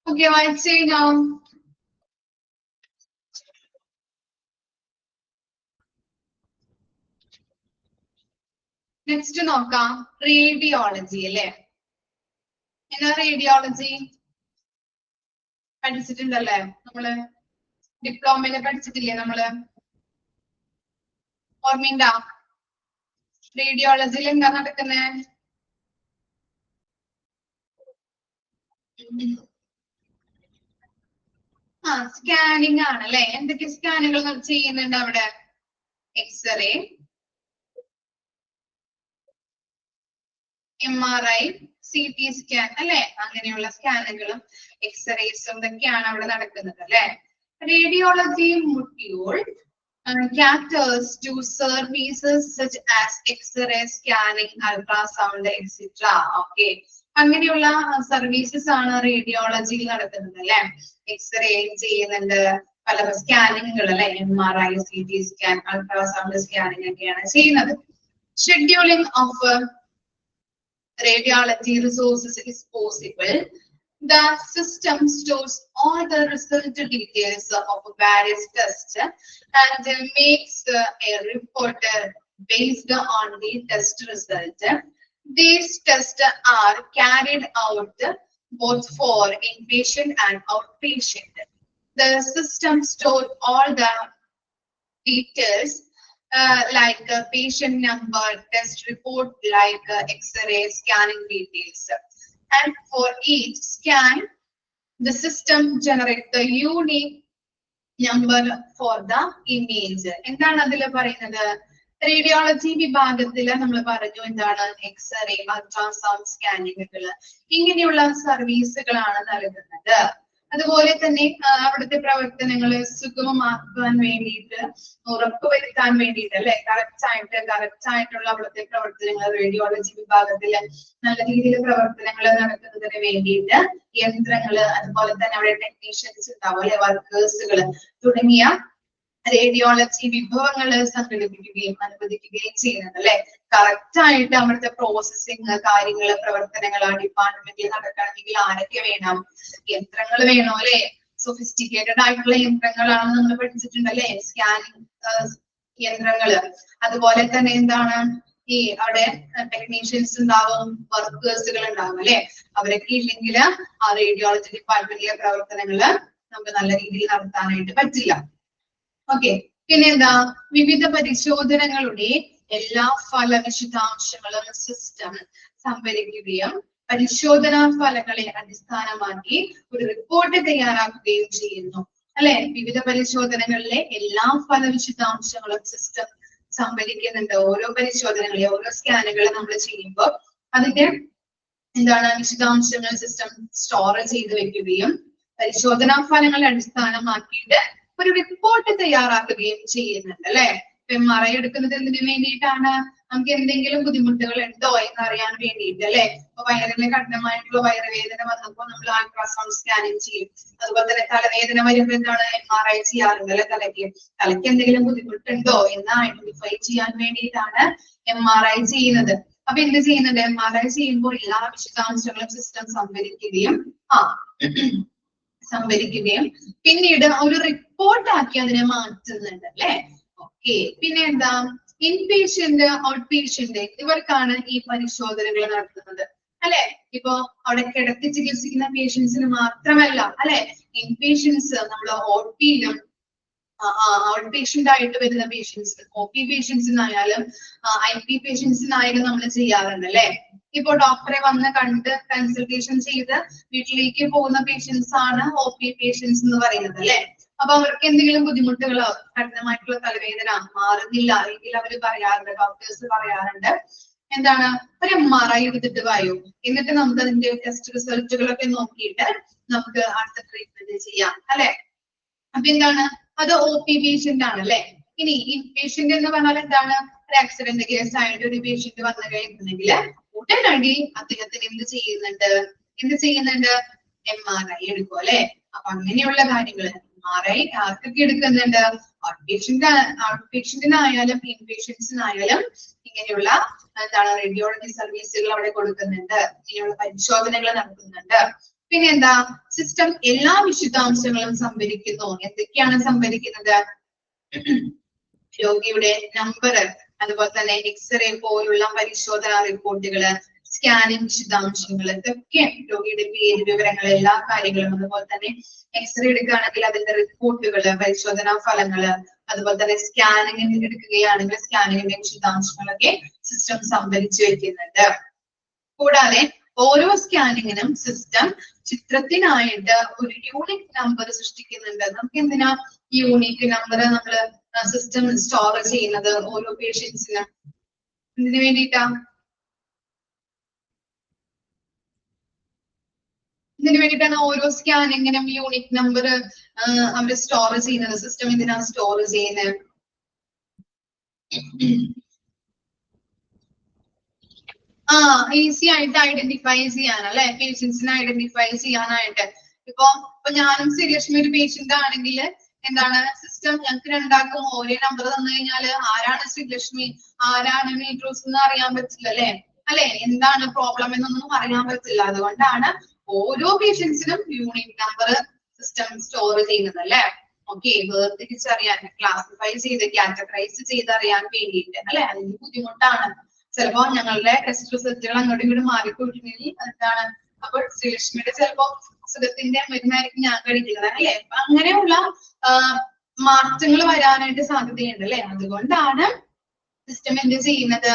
Okay, വായിച്ചു കഴിഞ്ഞോ? നെക്സ്റ്റ് നോക്കാം, റേഡിയോളജി അല്ലേ? എന്നാ റേഡിയോളജി പഠിച്ചിട്ടുണ്ടല്ലേ നമ്മള്? ഡിപ്ലോമയില് പഠിച്ചിട്ടില്ലേ നമ്മള്? ഓർമ്മയുണ്ടോ? റേഡിയോളജിയിൽ എന്താ നടക്കുന്നത്? സ്കാനിങ് ആണ് അല്ലെ. എന്തൊക്കെ സ്കാനുകൾ ചെയ്യുന്നുണ്ട് അവിടെ? എക്സ്റേ, MRI, CT സ്കാൻ അല്ലെ, അങ്ങനെയുള്ള സ്കാനുകളും എക്സ്റേസും ഇതൊക്കെയാണ് അവിടെ നടക്കുന്നത് അല്ലെ. Radiology module caters to services such as X-ray, scanning, ultrasound, etc. Okay. അങ്ങനെയുള്ള സർവീസസ് ആണ് റേഡിയോളജിയിൽ നടക്കുന്നത് അല്ലെ. എക്സ്റേ ചെയ്യുന്നുണ്ട്, പല സ്കാനിങ്ങുകൾ അല്ലെ, MRI, CT scan, ultrasound scanning ഒക്കെയാണ് ചെയ്യുന്നത്. Scheduling of radiology resources is possible. The system stores all the result details of various tests and makes a report based on the test result. These tests are carried out both for inpatient and outpatient. The system stores all the details like patient number, test report, like X-ray, scanning details. And for each scan, the system generates the unique number for the image. എന്താണ് അതിൽ പറയുന്നത്? Radiology വിഭാഗത്തിൽ നമ്മൾ പറഞ്ഞു എന്താണ്? X-ray, ultrasound സ്കാനിങ്ങുകൾ, ഇങ്ങനെയുള്ള സർവീസുകളാണ് നൽകുന്നത്. അതുപോലെ തന്നെ അവിടുത്തെ പ്രവർത്തനങ്ങൾ സുഗമമാക്കാൻ വേണ്ടിയിട്ട്, ഉറപ്പുവരുത്താൻ വേണ്ടിയിട്ട് അല്ലെ, കറക്റ്റ് ആയിട്ടുള്ള അവിടുത്തെ പ്രവർത്തനങ്ങൾ റേഡിയോളജി വിഭാഗത്തിൽ നല്ല രീതിയിൽ പ്രവർത്തനങ്ങൾ നടക്കുന്നതിന് വേണ്ടിയിട്ട് യന്ത്രങ്ങള്, അതുപോലെ തന്നെ അവിടെ ടെക്നീഷ്യൻസ് ഉണ്ടാവും അല്ലെ, വർക്കേഴ്സുകൾ തുടങ്ങിയ റേഡിയോളജി വിഭവങ്ങള് സംഘടിപ്പിക്കുകയും അനുവദിക്കുകയും ചെയ്യുന്നത് അല്ലെ. കറക്റ്റ് ആയിട്ട് അവിടുത്തെ പ്രോസസ്സിങ് കാര്യങ്ങള്, പ്രവർത്തനങ്ങൾ ആ ഡിപ്പാർട്ട്മെന്റിൽ നടക്കണമെങ്കിൽ ആരൊക്കെ വേണം? യന്ത്രങ്ങൾ വേണോ അല്ലെ. സൊഫിസ്റ്റിക്കേറ്റഡ് ആയിട്ടുള്ള യന്ത്രങ്ങളാണ് നമ്മൾ പഠിച്ചിട്ടുണ്ട് അല്ലെ, സ്കാനിങ് യന്ത്രങ്ങള്. അതുപോലെ തന്നെ എന്താണ്, ഈ അവിടെ ടെക്നീഷ്യൻസ് ഉണ്ടാവും, വർക്കേഴ്സുകൾ ഉണ്ടാവും അല്ലെ. അവരൊക്കെ ഇല്ലെങ്കിൽ ആ റേഡിയോളജി ഡിപ്പാർട്ട്മെന്റിലെ പ്രവർത്തനങ്ങള് നമുക്ക് നല്ല രീതിയിൽ നടത്താനായിട്ട് പറ്റില്ല. ഓക്കെ. പിന്നെന്താ? വിവിധ പരിശോധനകളുടെ എല്ലാ ഫലവിശദാംശങ്ങളും സിസ്റ്റം സംഭരിക്കുകയും പരിശോധനാ ഫലങ്ങളെ അടിസ്ഥാനമാക്കി ഒരു റിപ്പോർട്ട് തയ്യാറാക്കുകയും ചെയ്യുന്നു അല്ലെ. വിവിധ പരിശോധനകളിലെ എല്ലാ ഫലവിശദാംശങ്ങളും സിസ്റ്റം സംഭരിക്കുന്നുണ്ട്. ഓരോ പരിശോധനകളെ, ഓരോ സ്കാനുകൾ നമ്മൾ ചെയ്യുമ്പോൾ അതിന്റെ എന്താണ് വിശദാംശങ്ങൾ സിസ്റ്റം സ്റ്റോർ ചെയ്ത് വെക്കുകയും പരിശോധനാ ഫലങ്ങളെ അടിസ്ഥാനമാക്കിയിട്ട് ഒരു റിപ്പോർട്ട് തയ്യാറാക്കുകയും ചെയ്യുന്നുണ്ട് അല്ലെ. MRI എടുക്കുന്നത് എന്തിനു വേണ്ടിയിട്ടാണ്? നമുക്ക് എന്തെങ്കിലും ബുദ്ധിമുട്ടുകൾ ഉണ്ടോ എന്നറിയാൻ വേണ്ടിയിട്ട് അല്ലെ. ഇപ്പൊ വയറിന് കഠിനമായിട്ടുള്ള വയറുവേദന വന്നപ്പോൾ നമ്മൾ അൾട്രാസൗണ്ട് സ്കാനിങ് ചെയ്യും. അതുപോലെ തന്നെ തലവേദന വരുമ്പോൾ എന്താണ്? MRI ചെയ്യാറുണ്ട് അല്ലെ. തലയ്ക്ക് എന്തെങ്കിലും ബുദ്ധിമുട്ടുണ്ടോ എന്ന് ഐഡന്റിഫൈ ചെയ്യാൻ വേണ്ടിയിട്ടാണ് MRI ചെയ്യുന്നത്. അപ്പൊ എന്ത് ചെയ്യുന്നുണ്ട്? MRI ചെയ്യുമ്പോൾ എല്ലാ വിശദാംശങ്ങളും സിസ്റ്റം സംഭരിക്കുകയും പിന്നീട് ഒരു റിപ്പോർട്ട് ആക്കി അതിനെ മാറ്റുന്നുണ്ട് അല്ലെ. ഓക്കെ. പിന്നെ എന്താ? ഇൻപേഷ്യന്റ്, ഔട്ട് പേഷ്യന്റ് ഇവർക്കാണ് ഈ പരിശോധനകൾ നടത്തുന്നത് അല്ലെ. ഇപ്പൊ അവിടെ കിടത്തി ചികിത്സിക്കുന്ന പേഷ്യൻസിന് മാത്രമല്ല അല്ലെ, ഇൻപേഷ്യൻസ് നമ്മൾ OP-യിലും ഔട്ട് പേഷ്യന്റ് ആയിട്ട് വരുന്ന പേഷ്യൻസ്, OP പേഷ്യൻസിനായാലും IP പേഷ്യൻസിനായാലും നമ്മൾ ചെയ്യാറുണ്ട് അല്ലെ. ഇപ്പൊ ഡോക്ടറെ വന്ന് കണ്ട് കൺസൾട്ടേഷൻ ചെയ്ത് വീട്ടിലേക്ക് പോകുന്ന പേഷ്യൻസ് ആണ് OP പേഷ്യൻസ് എന്ന് പറയുന്നത് അല്ലെ. അപ്പൊ അവർക്ക് എന്തെങ്കിലും ബുദ്ധിമുട്ടുകളോ, കഠിനമായിട്ടുള്ള തലവേദന മാറുന്നില്ല എങ്കിൽ അവര് പറയാറുണ്ട്, ഡോക്ടേഴ്സ് പറയാറുണ്ട് എന്താണ്? ഒരു MRI എടുത്തിട്ട് വായോ, എന്നിട്ട് നമുക്ക് അതിന്റെ ടെസ്റ്റ് റിസൾട്ടുകളൊക്കെ നോക്കിയിട്ട് നമുക്ക് അടുത്ത ട്രീറ്റ്മെന്റ് ചെയ്യാം അല്ലെ. അപ്പൊ എന്താണ്? അത് OP പേഷ്യന്റ് ആണ് അല്ലെ. ഇനി ഇൻപേഷ്യന്റ് എന്ന് പറഞ്ഞാൽ എന്താണ്? ഒരു ആക്സിഡന്റ് കേസ് ആയിട്ട് ഒരു പേഷ്യന്റ് വന്നു കഴിഞ്ഞിട്ടുണ്ടെങ്കിൽ ഉടനടി അദ്ദേഹത്തിന് എന്ത് ചെയ്യുന്നുണ്ട്? MRI എടുക്കും അല്ലെ. അപ്പൊ അങ്ങനെയുള്ള കാര്യങ്ങൾ MRI ആർക്കൊക്കെ എടുക്കുന്നുണ്ട്? ഔട്ട് പേഷ്യന്റിനായാലും ഇൻപേഷ്യൻസിനായാലും ഇങ്ങനെയുള്ള എന്താണ് റേഡിയോളജി സർവീസുകൾ അവിടെ കൊടുക്കുന്നുണ്ട്. ഇങ്ങനെയുള്ള പരിശോധനകൾ നടത്തുന്നുണ്ട്. പിന്നെ എന്താ? സിസ്റ്റം എല്ലാ വിശദാംശങ്ങളും സംഭരിക്കുന്നു. എന്തൊക്കെയാണ് സംഭരിക്കുന്നത്? രോഗിയുടെ നമ്പർ, അതുപോലെ തന്നെ എക്സ്റേ പോലുള്ള പരിശോധനാ റിപ്പോർട്ടുകള്, സ്കാനിങ് വിശദാംശങ്ങൾ, ഇതൊക്കെ രോഗിയുടെ പേര്, വിവരങ്ങൾ, എല്ലാ കാര്യങ്ങളും. അതുപോലെ തന്നെ എക്സ്റേ എടുക്കുകയാണെങ്കിൽ അതിന്റെ റിപ്പോർട്ടുകള്, പരിശോധനാ ഫലങ്ങള്, അതുപോലെ തന്നെ സ്കാനിങ് എടുക്കുകയാണെങ്കിൽ സ്കാനിങ്ങിന്റെ വിശദാംശങ്ങളൊക്കെ സിസ്റ്റം സംഭരിച്ചു വെക്കുന്നുണ്ട്. കൂടാതെ ഓരോ സ്കാനിങ്ങിനും സിസ്റ്റം ചിത്രത്തിനായിട്ട് ഒരു യൂണിക് നമ്പർ സൃഷ്ടിക്കുന്നുണ്ട്. നമുക്ക് എന്തിനാ ഈ യൂണിക് നമ്പർ നമ്മള് സിസ്റ്റം സ്റ്റോർ ചെയ്യുന്നത് ഓരോ പേഷ്യൻസിനും? ഇതിനു വേണ്ടിയിട്ടാ. ഇതിനു വേണ്ടിയിട്ടാണ് ഓരോ സ്കാനിങ്ങിനും യൂണിക് നമ്പർ അവര് സ്റ്റോർ ചെയ്യുന്നത്. സിസ്റ്റം എന്തിനാ സ്റ്റോർ ചെയ്യുന്നത്? ഈസി ആയിട്ട് ഐഡന്റിഫൈ ചെയ്യാനല്ലേ, പേഷ്യൻസിനെ ഐഡന്റിഫൈ ചെയ്യാനായിട്ട്. ഇപ്പൊ ഞാനും ശ്രീലക്ഷ്മി ഒരു പേഷ്യന്റ് ആണെങ്കിൽ എന്താണ് സിസ്റ്റം ഞങ്ങൾക്ക് രണ്ടാക്കും ഒരേ നമ്പർ തന്നു കഴിഞ്ഞാല് ആരാണ് ശ്രീലക്ഷ്മി ആരാണ് മീട്രോസ് എന്ന് അറിയാൻ പറ്റില്ല അല്ലെ? എന്താണ് പ്രോബ്ലം എന്നൊന്നും അറിയാൻ പറ്റില്ല. അതുകൊണ്ടാണ് ഓരോ പേഷ്യൻസിനും യൂണിക് നമ്പർ സിസ്റ്റം സ്റ്റോർ ചെയ്യുന്നത് അല്ലെ. ഓക്കെ, വേർതിരിച്ചറിയാൻ, ക്ലാസിഫൈ ചെയ്ത് കാറ്റഗറൈസ് ചെയ്തറിയാൻ വേണ്ടിയിട്ട് അല്ലെ. അതിന് ബുദ്ധിമുട്ടാണ്. ചിലപ്പോ ഞങ്ങളുടെ ടെസ്റ്റ് റിസൾട്ടുകൾ അങ്ങോട്ടും ഇങ്ങോട്ടും മാറിപ്പോയിട്ടുണ്ടെങ്കിൽ എന്താണ്, അപ്പോൾ ശ്രീലക്ഷ്മിയുടെ ചിലപ്പോ സുഖത്തിന്റെ മരുന്നായിരിക്കും ഞാൻ കഴിക്കുന്നത് അല്ലെ. അപ്പൊ അങ്ങനെയുള്ള മാറ്റങ്ങൾ വരാനായിട്ട് സാധ്യതയുണ്ട് അല്ലെ. അതുകൊണ്ടാണ് സിസ്റ്റം എന്ത് ചെയ്യുന്നത്,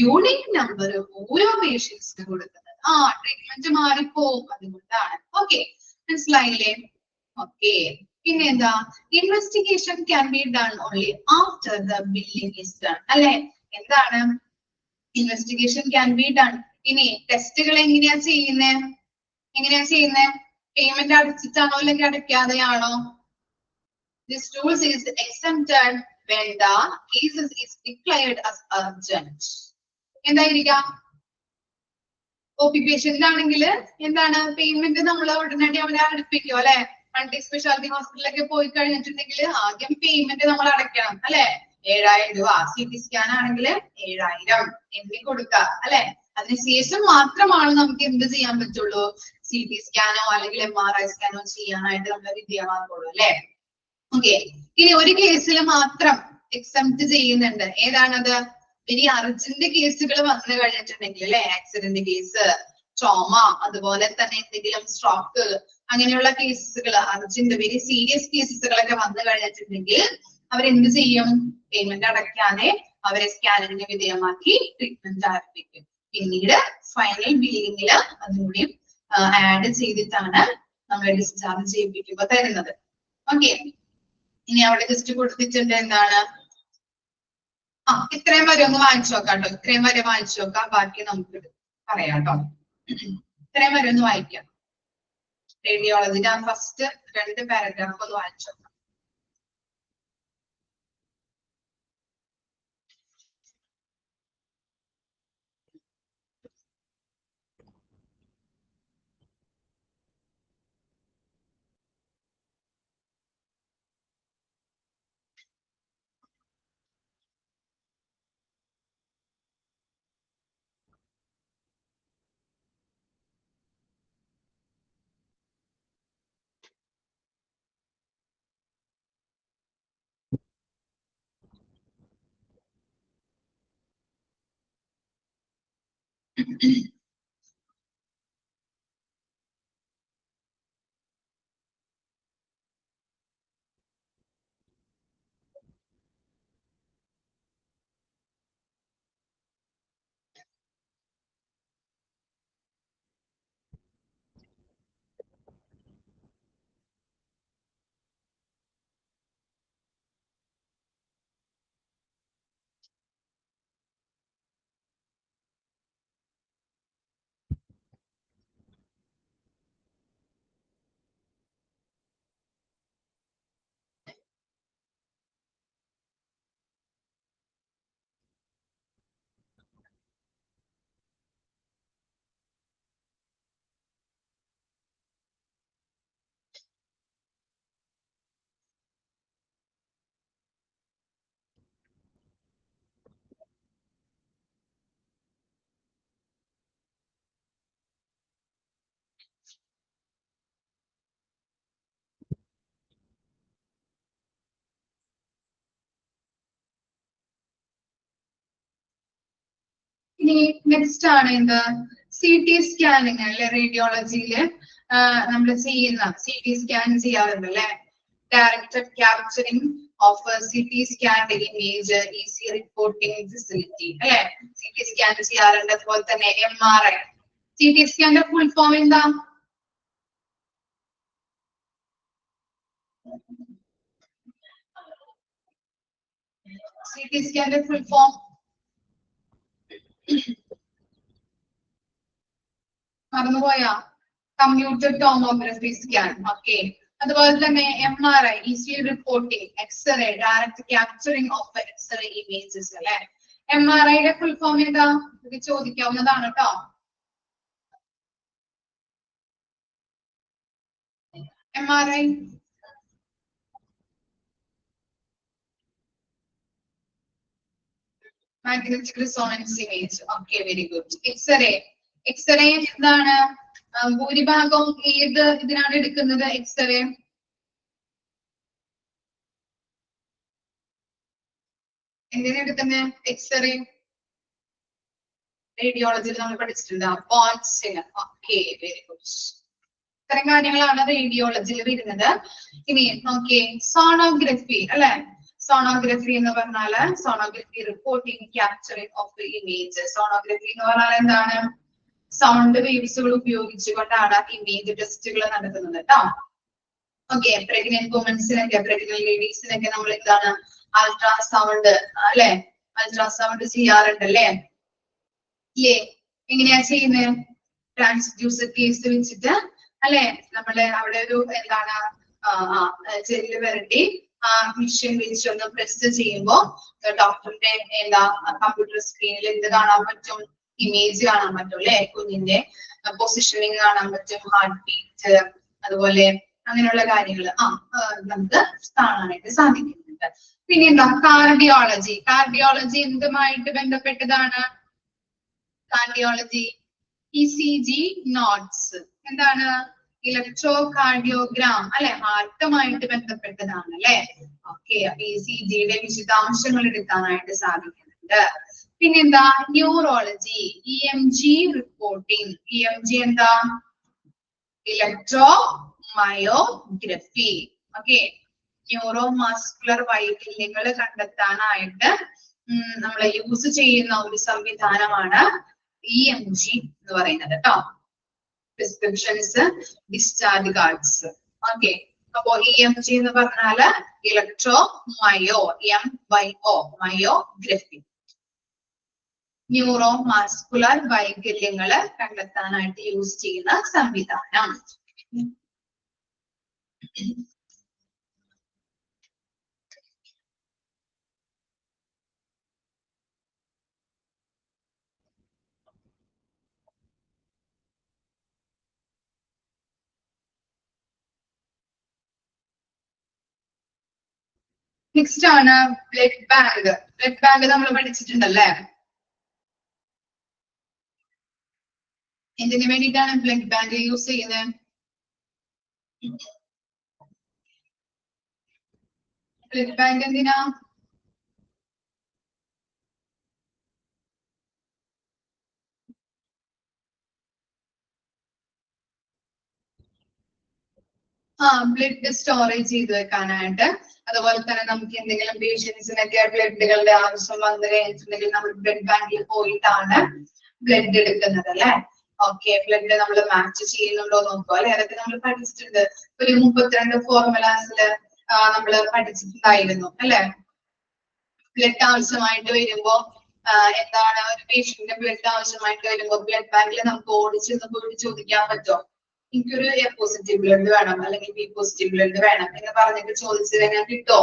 യൂണിക് നമ്പർ ഓരോ പേഷ്യൻസിന് കൊടുക്കുന്നത്. ട്രീറ്റ്മെന്റ് മാറിപ്പോവും, അതുകൊണ്ടാണ്. ഓക്കെ, മനസ്സിലായില്ലേ? ഓക്കെ, പിന്നെ എന്താ, investigation can be done only after the billing is done അല്ലെ. എന്താണ് ഇൻവെസ്റ്റിഗേഷൻ ക്യാൻ ബി ഡൺ? ഇനി ടെസ്റ്റുകൾ എങ്ങനെയാ ചെയ്യുന്നത്? പേയ്മെന്റ് അടച്ചിട്ടാണോ അല്ലെങ്കിൽ അടയ്ക്കാതെയാണോ? This rules is exempted when the case is declared as urgent. എന്തായിരിക്കാം? OP പേഷ്യന്റ് ആണെങ്കിൽ എന്താണ്, പേയ്മെന്റ് നമ്മൾ ഉടനടി അവരെ അടുപ്പിക്കും അല്ലെ. മൾട്ടി സ്പെഷ്യാലിറ്റി ഹോസ്പിറ്റലിലൊക്കെ പോയി കഴിഞ്ഞിട്ടുണ്ടെങ്കിൽ ആദ്യം പേയ്മെന്റ് നമ്മൾ അടയ്ക്കണം അല്ലെ. 7000 രൂപ. CT സ്കാൻ ആണെങ്കിൽ 7000 എണ്ണി കൊടുക്കുക അല്ലെ. അതിനുശേഷം മാത്രമാണ് നമുക്ക് എന്ത് ചെയ്യാൻ പറ്റുള്ളൂ, CT സ്കാനോ അല്ലെങ്കിൽ MRI സ്കാനോ ചെയ്യാനായിട്ട് നമ്മൾ വിദ്യാമാർഗുള്ളൂ അല്ലെ. ഓക്കെ, ഇനി ഒരു കേസിൽ മാത്രം എക്സംപ്റ്റ് ചെയ്യുന്നുണ്ട്. ഏതാണത്? വെരി അർജന്റ് കേസുകൾ വന്നു കഴിഞ്ഞിട്ടുണ്ടെങ്കിൽ അല്ലെ, ആക്സിഡന്റ് കേസ്, ട്രോമ, അതുപോലെ തന്നെ എന്തെങ്കിലും സ്ട്രോക്ക്, അങ്ങനെയുള്ള കേസുകൾ, അർജന്റ് വെരി സീരിയസ് കേസുകളൊക്കെ വന്നു കഴിഞ്ഞിട്ടുണ്ടെങ്കിൽ അവരെന്ത് ചെയ്യും, പേയ്മെന്റ് അടയ്ക്കാതെ അവരെ സ്കാനിങ്ങിന് വിധേയമാക്കി ട്രീറ്റ്മെന്റ് ആരംഭിക്കും. പിന്നീട് ഫൈനൽ ബില്ലിങ്ങില് അതുകൂടി ആഡ് ചെയ്തിട്ടാണ് നമ്മളെ ഡിസ്ചാർജ് ചെയ്യിപ്പിക്കുമ്പോ തരുന്നത്. ഓക്കെ, ഇനി അവിടെ ജസ്റ്റ് കൊടുത്തിട്ടുണ്ട് എന്താണ്, ഇത്രയും വരെ ഒന്ന് വായിച്ചു നോക്കാം കേട്ടോ. ഇത്രയും വരെ വായിച്ചു നോക്കാം, ബാക്കി നമുക്ക് പറയാം കേട്ടോ. ഇത്രയും വരെ ഒന്ന് വായിക്കാം. റേഡിയോളജിന്റെ ആ ഫസ്റ്റ് 2 പാരഗ്രാഫ് ഒന്ന് വായിച്ചു നോക്കാം. ഇനി നെക്സ്റ്റ് ആണ് എന്ത്, CT സ്കാനിങ് അല്ലെ. റേഡിയോളജിയില് നമ്മൾ ചെയ്യുന്ന CT സ്കാൻ ചെയ്യാറുണ്ട് അല്ലെ. Directed capturing of a CT scan image easy reporting facility. അല്ലെ CT scan ചെയ്യാറുണ്ട്. അതുപോലെ തന്നെ MRI. CT scan full form എന്താ? CT scan full form മറന്നുപോയാ? Computer tomography scan. ഓക്കെ. അതുപോലെ തന്നെ MRI easy reporting, X-ray direct capturing of X-ray images അല്ലെ. MRI യുടെ ഫുൾ ഫോം എന്താ? ഇത് ചോദിക്കാവുന്നതാണ് കേട്ടോ. MRI magnetic resonance image. Okay, very good. X-ray എന്താണ്? ഭൂരിഭാഗം ഏത് ഇതിനാണ് എടുക്കുന്നത്? X-ray എന്തിനാ എടുക്കുന്നത്? X-ray റേഡിയോളജിയിൽ നമ്മൾ പഠിച്ചിട്ടുണ്ട്. പോൺസിന്. Okay, very good. ഇത്തരം കാര്യങ്ങളാണ് റേഡിയോളജിയിൽ വരുന്നത്. ഇനി നോക്കിയേ, സോണോഗ്രഫി അല്ലെ. സോണോഗ്രഫി എന്ന് പറഞ്ഞാല് sonography reporting capturing of image. Sonography എന്ന് പറഞ്ഞാൽ എന്താണ്? സൗണ്ട് വേവ്സുകൾ ഉപയോഗിച്ചുകൊണ്ടാണ് ഇമേജ് ടെസ്റ്റുകൾ നടത്തുന്നത് കേട്ടോ. ഓക്കെ, പ്രഗ്നന്റ് വുമൻസിനൊക്കെ പ്രഗ്നന്റ് ലേഡീസിനൊക്കെ നമ്മൾ എന്താണ് അൾട്രാസൗണ്ട് അല്ലെ, അൾട്രാസൗണ്ട് ചെയ്യാറുണ്ടല്ലേ ഇല്ലേ? എങ്ങനെയാ ചെയ്യുന്നത്? ട്രാൻസ്ഡ്യൂസർ കേസ് വെച്ചിട്ട് അല്ലെ, നമ്മള് അവിടെ ഒരു എന്താണ് ചെല്ല് വരട്ടി ആ മിഷൻ വെച്ച് ഒന്ന് പ്രസ് ചെയ്യുമ്പോ ഡോക്ടറിന്റെ എന്താ കമ്പ്യൂട്ടർ സ്ക്രീനിൽ എന്ത് കാണാൻ പറ്റും? ഇമേജ് കാണാൻ പറ്റും അല്ലെ, കുഞ്ഞിന്റെ പൊസിഷനിങ് കാണാൻ പറ്റും, ഹാർട്ട് ബീറ്റ്, അതുപോലെ അങ്ങനെയുള്ള കാര്യങ്ങൾ നമുക്ക് കാണാനായിട്ട് സാധിക്കുന്നുണ്ട്. പിന്നെ എന്താ കാർഡിയോളജി. കാർഡിയോളജി എന്തുമായിട്ട് ബന്ധപ്പെട്ടതാണ്? കാർഡിയോളജി ECG നോട്ട്സ് എന്താണ്? ഇലക്ട്രോ കാർഡിയോഗ്രാം അല്ലെ, ഹാർട്ടുമായിട്ട് ബന്ധപ്പെട്ടതാണ് അല്ലെ. ഓക്കെ, ECGയുടെ വിശദാംശങ്ങൾ എടുക്കാനായിട്ട് സാധിക്കുന്നുണ്ട്. പിന്നെന്താ ന്യൂറോളജി, EMG റിപ്പോർട്ടിംഗ്. EMG എന്താ? ഇലക്ട്രോ മയോഗ്രഫി. ഓക്കെ, ന്യൂറോ മസ്കുലർ വൈകല്യങ്ങൾ കണ്ടെത്താനായിട്ട് നമ്മൾ യൂസ് ചെയ്യുന്ന ഒരു സംവിധാനമാണ് EMG എന്ന് പറയുന്നത് കേട്ടോ. Prescriptions, discharge cards. ഓക്കെ, അപ്പോ EMG എന്ന് പറഞ്ഞാല് ഇലക്ട്രോ മയോഗ്രഫി, ന്യൂറോ മസ്കുലർ വൈകല്യങ്ങള് കണ്ടെത്താനായിട്ട് യൂസ് ചെയ്യുന്ന സംവിധാനം. നെക്സ്റ്റ് ആണ് ബ്ലഡ് ബാങ്ക്. ബ്ലഡ് ബാങ്ക് നമ്മൾ പഠിച്ചിട്ടുണ്ടല്ലേ. എന്തിനു വേണ്ടിയിട്ടാണ് ബ്ലഡ് ബാങ്ക് യൂസ് ചെയ്യുന്നത്? ബ്ലഡ് ബാങ്ക് എന്തിനാ? ബ്ലഡ് സ്റ്റോറേജ് ചെയ്ത് വെക്കാനായിട്ട്. അതുപോലെ തന്നെ നമുക്ക് എന്തെങ്കിലും പേഷ്യൻസിനൊക്കെ ബ്ലഡുകളുടെ ആവശ്യം വന്നിട്ടുണ്ടെങ്കിൽ നമ്മൾ ബ്ലഡ് ബാങ്കിൽ പോയിട്ടാണ് ബ്ലഡ് എടുക്കുന്നത് അല്ലെ. ഓക്കെ, ബ്ലഡ് നമ്മൾ മാച്ച് ചെയ്യുന്നുണ്ടോ നോക്കുക അല്ലെ. അതൊക്കെ നമ്മൾ പഠിച്ചിട്ടുണ്ട്. ഒരു 32 ഫോർമുലാസില് നമ്മൾ പഠിച്ചിട്ടുണ്ടായിരുന്നു അല്ലെ. ബ്ലഡ് ആവശ്യമായിട്ട് വരുമ്പോ എന്താണ്, ഒരു പേഷ്യന്റിന്റെ ബ്ലഡ് ആവശ്യമായിട്ട് വരുമ്പോ ബ്ലഡ് ബാങ്കിൽ നമുക്ക് ഓടിച്ചെന്ന് പോയിട്ട് ചോദിക്കാൻ പറ്റുമോ? എനിക്കൊരു A പോസിറ്റീവ് ബ്ലഡ് വേണം അല്ലെങ്കിൽ B പോസിറ്റീവ് ബ്ലഡ് വേണം എന്ന് പറഞ്ഞിട്ട് ചോദിച്ചു കഴിഞ്ഞാൽ കിട്ടോ?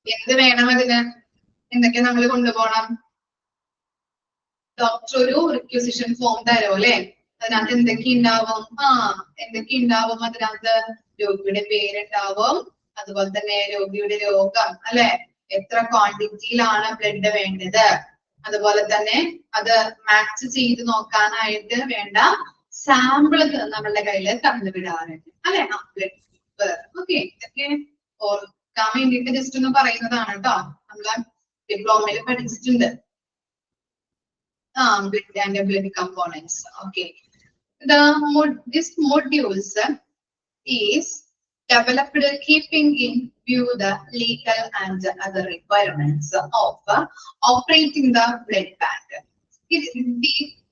എന്ത് വേണം അതിന്? എന്തൊക്കെ നമ്മൾ കൊണ്ടുപോകണം? ഡോക്ടർ ഒരു റിക്വസിഷൻ ഫോം തരും അല്ലെ. അതിനകത്ത് എന്തൊക്കെ ഉണ്ടാവും? എന്തൊക്കെ ഉണ്ടാവും അതിനകത്ത്? രോഗിയുടെ പേരുണ്ടാവും, അതുപോലെ തന്നെ രോഗിയുടെ രോഗം അല്ലെ, എത്ര ക്വാണ്ടിറ്റിയിലാണ് ബ്ലഡ് വേണ്ടത്, അതുപോലെ തന്നെ അത് മാച്ച് ചെയ്ത് നോക്കാനായിട്ട് വേണ്ട സാമ്പിൾ നമ്മളുടെ കയ്യിൽ തന്നുവിടാറുണ്ട് അല്ലെ. ബ്ലഡ് ഓക്കെ, ഇതൊക്കെ ഓർക്കാൻ വേണ്ടിയിട്ട് ജസ്റ്റ് ഒന്ന് പറയുന്നതാണ് കേട്ടോ. നമ്മള് ഡിപ്ലോമയിൽ പഠിച്ചിട്ടുണ്ട്. Blood and blood components. Okay. This modules is developed keeping in view the legal and other requirements of operating the blood bank. It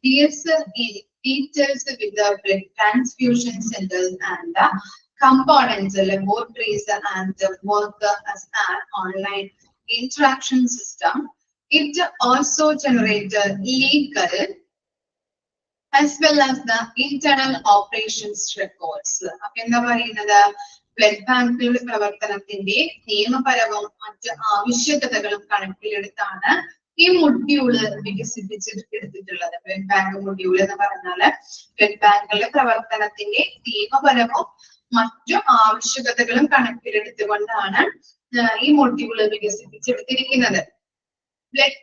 deals in details with the blood transfusion centers and components, laboratories, and work as an online interaction system. It also generates legal as well as the internal operations records. അപ്പൊ എന്താ പറയുന്നത്, blood ബാങ്കുകളുടെ പ്രവർത്തനത്തിന്റെ നിയമപരവും മറ്റ് ആവശ്യകതകളും കണക്കിലെടുത്താണ് ഈ module വികസിപ്പിച്ചെടുത്തിട്ടുള്ളത്. Blood bank module എന്ന് പറഞ്ഞാല് ബ്ലഡ് ബാങ്കുകളുടെ പ്രവർത്തനത്തിന്റെ നിയമപരവും മറ്റു ആവശ്യകതകളും കണക്കിലെടുത്തുകൊണ്ടാണ് ഈ മൊഡ്യൂള് വികസിപ്പിച്ചെടുത്തിരിക്കുന്നത്. ബ്ലഡ്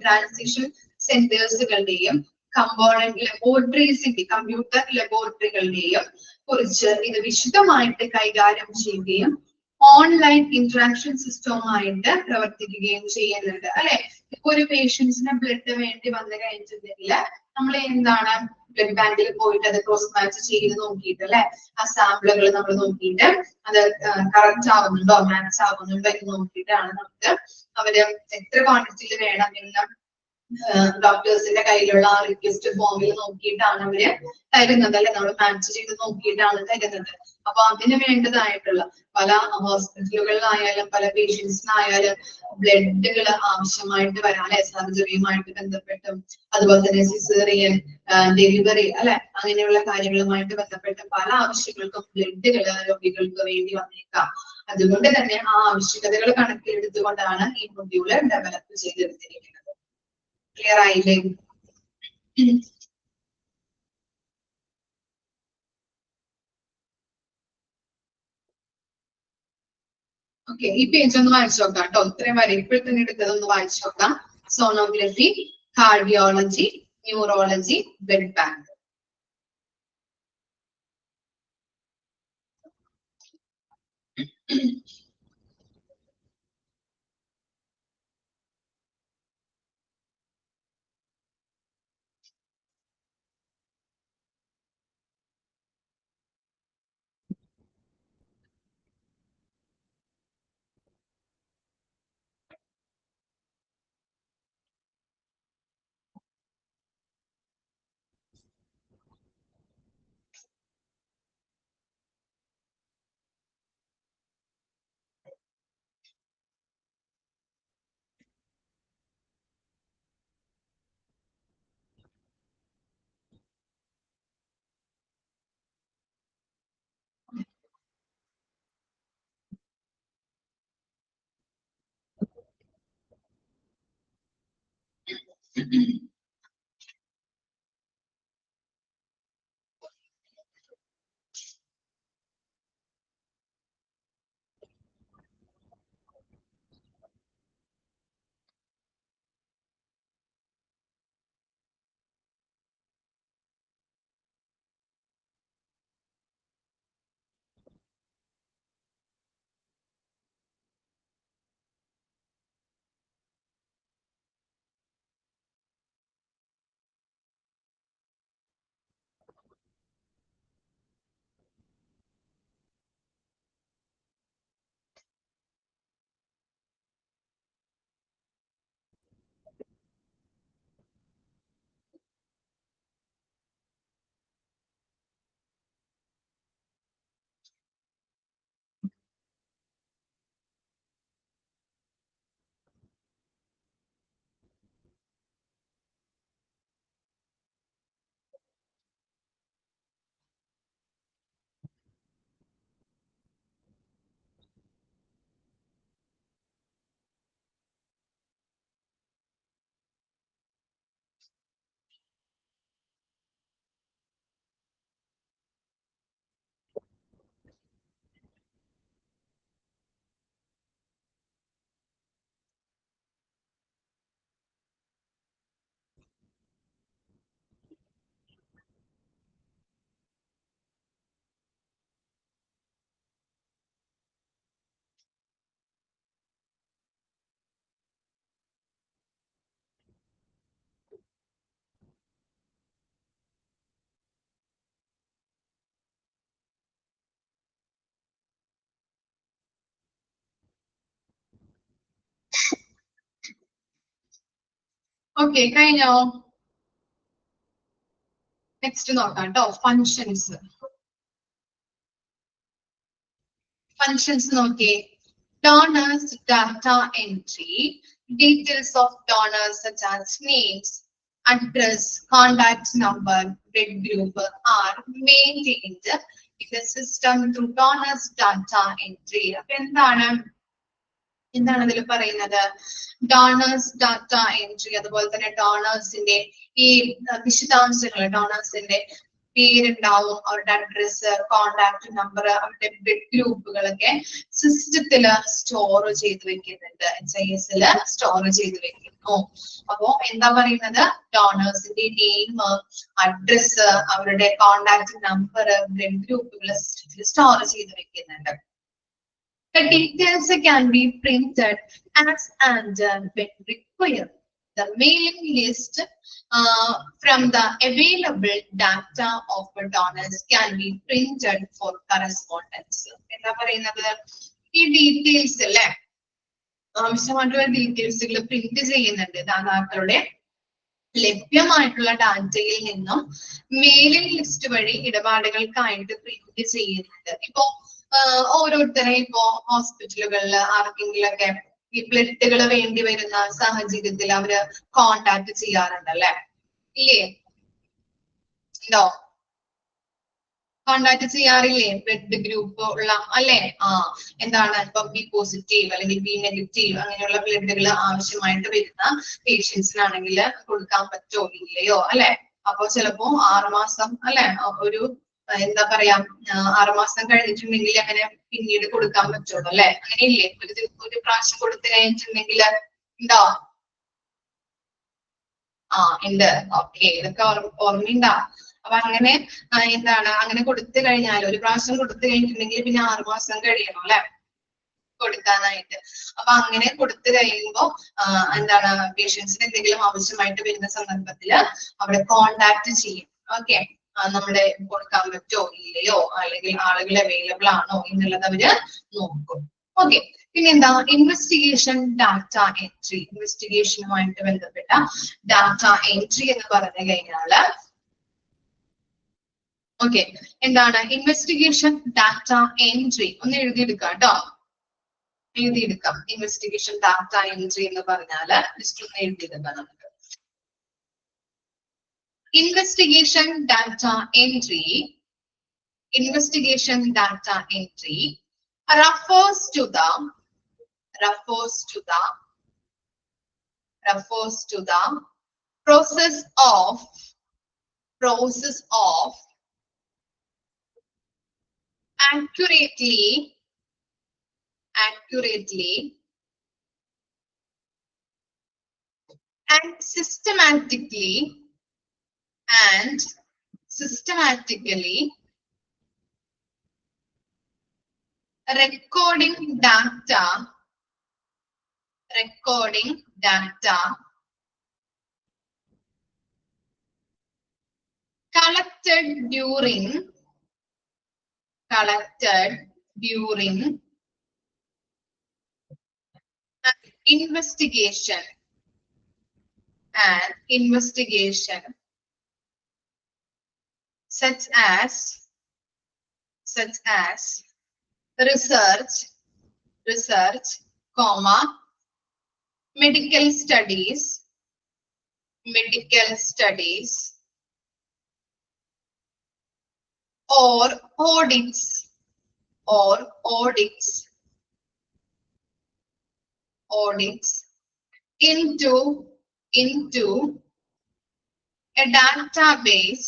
ട്രാൻസിഷൻ സെന്റേഴ്സുകളുടെയും കമ്പോണന്റ് ലബോറട്ടറീസിന്റെ കമ്പ്യൂട്ടർ ലബോറട്ടറികളുടെയും കുറിച്ച് ഇത് വിശദമായിട്ട് കൈകാര്യം ചെയ്യുകയും ഓൺലൈൻ ഇന്ററാക്ഷൻ സിസ്റ്റവുമായിട്ട് പ്രവർത്തിക്കുകയും ചെയ്യുന്നുണ്ട്. അല്ലെ, ഇപ്പൊ ഒരു പേഷ്യൻസിന് ബ്ലഡ് വേണ്ടി വന്നു കഴിഞ്ഞിട്ടുണ്ടെങ്കിൽ നമ്മൾ എന്താണ് ബ്ലഡ് ബാങ്കിൽ പോയിട്ട് അത് ക്രോസ് മാച്ച് ചെയ്ത് നോക്കിയിട്ട് അല്ലെ, ആ സാമ്പിളുകൾ നമ്മൾ നോക്കിയിട്ട് അത് കറക്റ്റ് ആവുന്നുണ്ടോ മാച്ച് ആവുന്നുണ്ടോ എന്ന് നോക്കിയിട്ടാണ് നമുക്ക് അവര് എത്ര ക്വാണ്ടിറ്റിയിൽ വേണം എന്ന് ഡോക്ടേഴ്സിന്റെ കയ്യിലുള്ള ആ റിക്വസ്റ്റ് ഫോമിൽ നോക്കിയിട്ടാണ് അവര് തരുന്നത് അല്ലെ, നമ്മൾ മാച്ച് ചെയ്ത് നോക്കിയിട്ടാണ് തരുന്നത്. അപ്പൊ അതിന് വേണ്ടതായിട്ടുള്ള പല ഹോസ്പിറ്റലുകളിലായാലും പല പേഷ്യൻസിനായാലും ബ്ലഡുകൾ ആവശ്യമായിട്ട് വരാം അല്ലെ, സർജറിയുമായിട്ട് ബന്ധപ്പെട്ടും അതുപോലെ തന്നെ സിസേറിയൻ ഡെലിവറി അല്ലെ, അങ്ങനെയുള്ള കാര്യങ്ങളുമായിട്ട് ബന്ധപ്പെട്ട് പല ആവശ്യങ്ങൾക്കും ബ്ലഡുകൾ രോഗികൾക്ക് വേണ്ടി വന്നേക്കാം. അതുകൊണ്ട് തന്നെ ആ ആവശ്യകതകൾ കണക്കിലെടുത്തുകൊണ്ടാണ് ഈ മൊഡ്യൂള് ഡെവലപ്പ് ചെയ്തെടുത്തിരിക്കുന്നത്. ക്ലിയർ ആയില്ലേ? ഓക്കെ, ഈ പേജ് ഒന്ന് വായിച്ചു നോക്കാം കേട്ടോ. ഇത്രയും വരെ ഇപ്പോൾ തന്നെ എടുത്തതൊന്ന് വായിച്ചു നോക്കാം. Sonography, cardiology, neurology, blood bank. Okay, കഴിഞ്ഞോ? നെക്സ്റ്റ് നോക്കാം കേട്ടോ. ഫങ്ഷൻസ്. ഫങ്ഷൻസ് നോക്കിയേ. Donors data entry. Details of donors such as names, address, contact number, blood group are maintained in the system through donors data entry. അപ്പൊ എന്താണ് ഇതിൽ പറയുന്നത്? Donors data entry, അതുപോലെ തന്നെ ഡോണേഴ്സിന്റെ ഈ വിശദാംശങ്ങൾ, ഡോണേഴ്സിന്റെ പേരുണ്ടാവും, അവരുടെ അഡ്രസ്, കോണ്ടാക്ട് നമ്പർ, അവരുടെ ബ്ലഡ് ഗ്രൂപ്പുകളൊക്കെ സിസ്റ്റത്തില് സ്റ്റോർ ചെയ്ത് വെക്കുന്നുണ്ട്, HIS സ്റ്റോർ ചെയ്ത് വെക്കുന്നു. അപ്പോ എന്താ പറയുന്നത്? ഡോണേഴ്സിന്റെ നെയിം, അഡ്രസ്, അവരുടെ കോണ്ടാക്ട് നമ്പർ, ബ്ലഡ് ഗ്രൂപ്പുകൾ സിസ്റ്റത്തിൽ സ്റ്റോർ ചെയ്ത് വെക്കുന്നുണ്ട്. The details can be printed as and when required. The mailing list from the available data of donors can be printed for correspondence. എന്താ പറയുന്നത്? ഈ ഡീറ്റെയിൽസ് അല്ലേ, ആവശ്യമായിട്ടുള്ള ഡീറ്റെയിൽസുകൾ പ്രിന്റ് ചെയ്യുന്നുണ്ട്. ദാതാക്കളുടെ ലഭ്യമായിട്ടുള്ള ഡാറ്റയിൽ നിന്നും മെയിലിംഗ് ലിസ്റ്റ് വഴി ഇടപാടുകൾക്കായിട്ട് പ്രിന്റ് ചെയ്യുന്നുണ്ട്. ഇപ്പോ ഓരോരുത്തരെ ഇപ്പോ ഹോസ്പിറ്റലുകളിൽ ആർക്കെങ്കിലും ഒക്കെ ഈ ബ്ലഡുകൾ വേണ്ടി വരുന്ന സാഹചര്യത്തിൽ അവര് കോണ്ടാക്ട് ചെയ്യാറുണ്ടല്ലേ, ഇല്ലേ? ഉണ്ടോ? കോണ്ടാക്ട് ചെയ്യാറില്ലേ? ബ്ലഡ് ഗ്രൂപ്പ് ഉള്ള അല്ലെ? എന്താണ് ഇപ്പൊ ബി പോസിറ്റീവ് അല്ലെങ്കിൽ ബി നെഗറ്റീവ് അങ്ങനെയുള്ള ബ്ലഡുകൾ ആവശ്യമായിട്ട് വരുന്ന പേഷ്യൻസിനാണെങ്കിൽ കൊടുക്കാൻ പറ്റോ ഇല്ലയോ അല്ലെ? അപ്പൊ ചിലപ്പോ 6 മാസം അല്ലെ, ഒരു എന്താ പറയാ, 6 മാസം കഴിഞ്ഞിട്ടുണ്ടെങ്കിൽ അങ്ങനെ പിന്നീട് കൊടുക്കാൻ പറ്റുള്ളൂ അല്ലെ? അങ്ങനെയില്ലേ? ഒരു പ്രാവശ്യം കൊടുത്തു കഴിഞ്ഞിട്ടുണ്ടെങ്കിൽ ഉണ്ടോ? ഉണ്ട്. ഓക്കെ, ഇതൊക്കെ ഓർമ്മയുണ്ടാ? അപ്പൊ അങ്ങനെ എന്താണ്, അങ്ങനെ കൊടുത്തു കഴിഞ്ഞാൽ, ഒരു പ്രാവശ്യം കൊടുത്തു കഴിഞ്ഞിട്ടുണ്ടെങ്കിൽ പിന്നെ 6 മാസം കഴിയണം അല്ലെ കൊടുക്കാനായിട്ട്. അപ്പൊ അങ്ങനെ കൊടുത്തു കഴിയുമ്പോ എന്താണ്, പേഷ്യൻസിന് എന്തെങ്കിലും ആവശ്യമായിട്ട് വരുന്ന സന്ദർഭത്തില് അവിടെ കോണ്ടാക്ട് ചെയ്യും. ഓക്കെ, നമ്മുടെ കൊടുക്കാൻ പറ്റോ ഇല്ലയോ, അല്ലെങ്കിൽ ആളുകൾ അവൈലബിൾ ആണോ എന്നുള്ളത് അവര് നോക്കും. ഓക്കെ, പിന്നെന്താ? Investigation data entry. ഇൻവെസ്റ്റിഗേഷനുമായിട്ട് ബന്ധപ്പെട്ട ഡാറ്റ എൻട്രി എന്ന് പറഞ്ഞു കഴിഞ്ഞാല് ഓക്കെ, എന്താണ് ഇൻവെസ്റ്റിഗേഷൻ ഡാറ്റ എൻട്രി? ഒന്ന് എഴുതിയെടുക്കാം കേട്ടോ, എഴുതിയെടുക്കാം. ഇൻവെസ്റ്റിഗേഷൻ ഡാറ്റ എൻട്രി എന്ന് പറഞ്ഞാല് ജസ്റ്റ് ഒന്ന് എഴുതിയെടുക്കാം നമുക്ക്. Investigation data entry refers to the process of accurately and systematically recording data collected during investigation such as research, medical studies, or audits into a database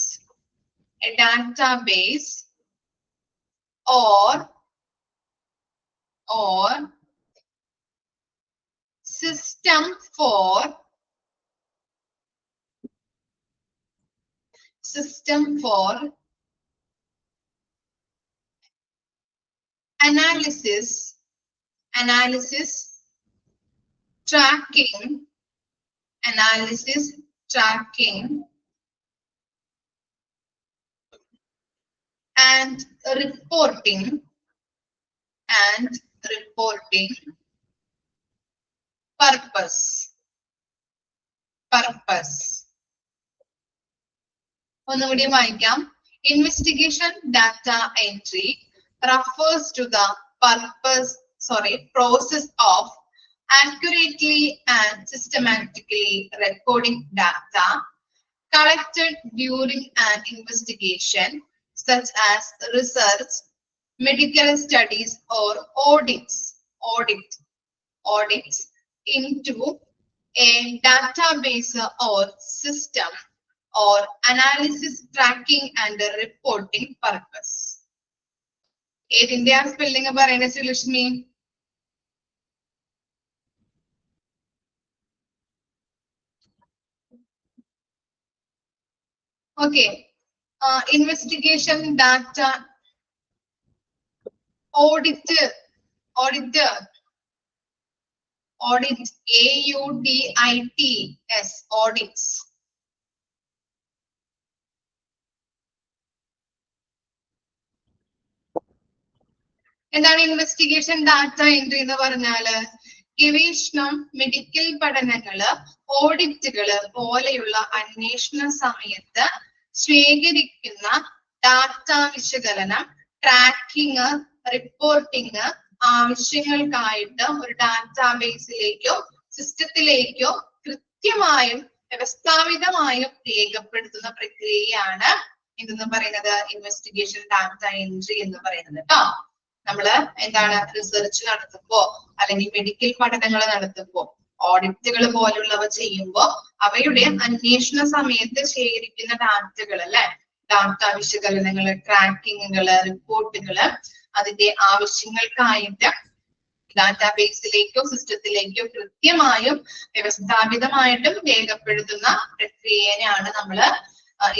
or system for analysis, tracking and reporting purpose. purpose. ഒന്നുകൂടി വായിക്കാം. Investigation data entry refers to the process of accurately and systematically recording data collected during an investigation, such as research, medical studies, or audits into a database or system or analysis, tracking, and reporting purpose. ഏതിന്റെ spelling പറയുന്നത് Sreelakshmi? Okay, investigation data audit, AUDITS, audits. എന്താണ് investigation data entry എന്ന് പറഞ്ഞാല്? ഗവേഷണം, medical പഠനങ്ങള്, ഓഡിറ്റുകള് പോലെയുള്ള അന്വേഷണ സമയത്ത് ശേഖരിക്കുന്ന ഡാറ്റ വിശകലനം, ട്രാക്കിംഗ്, റിപ്പോർട്ടിംഗ് ആവശ്യങ്ങൾക്കായിട്ട് ഒരു ഡാറ്റാബേസിലേക്കോ സിസ്റ്റത്തിലേക്കോ കൃത്യമായും വ്യവസ്ഥാപിതമായും രേഖപ്പെടുത്തുന്ന പ്രക്രിയയാണ് ഇതെന്ന് പറയുന്നത് ഇൻവെസ്റ്റിഗേഷൻ ഡാറ്റ എൻട്രി എന്ന് പറയുന്നത് കേട്ടോ. നമ്മള് എന്താണ് റിസർച്ച് നടത്തുമ്പോ അല്ലെങ്കിൽ മെഡിക്കൽ പഠനങ്ങൾ നടത്തുമ്പോ ഓഡിറ്റുകൾ പോലുള്ളവ ചെയ്യുമ്പോ അവയുടെ അന്വേഷണ സമയത്ത് ശേഖരിക്കുന്ന ഡാറ്റകൾ അല്ലെ, ഡാറ്റ വിശകലനങ്ങള്, ട്രാക്കിങ്ങുകള്, റിപ്പോർട്ടുകള് അതിന്റെ ആവശ്യങ്ങൾക്കായിട്ട് ഡാറ്റാബേസിലേക്കോ സിസ്റ്റത്തിലേക്കോ കൃത്യമായും വ്യവസ്ഥാപിതമായിട്ടും രേഖപ്പെടുത്തുന്ന പ്രക്രിയയാണ് നമ്മള്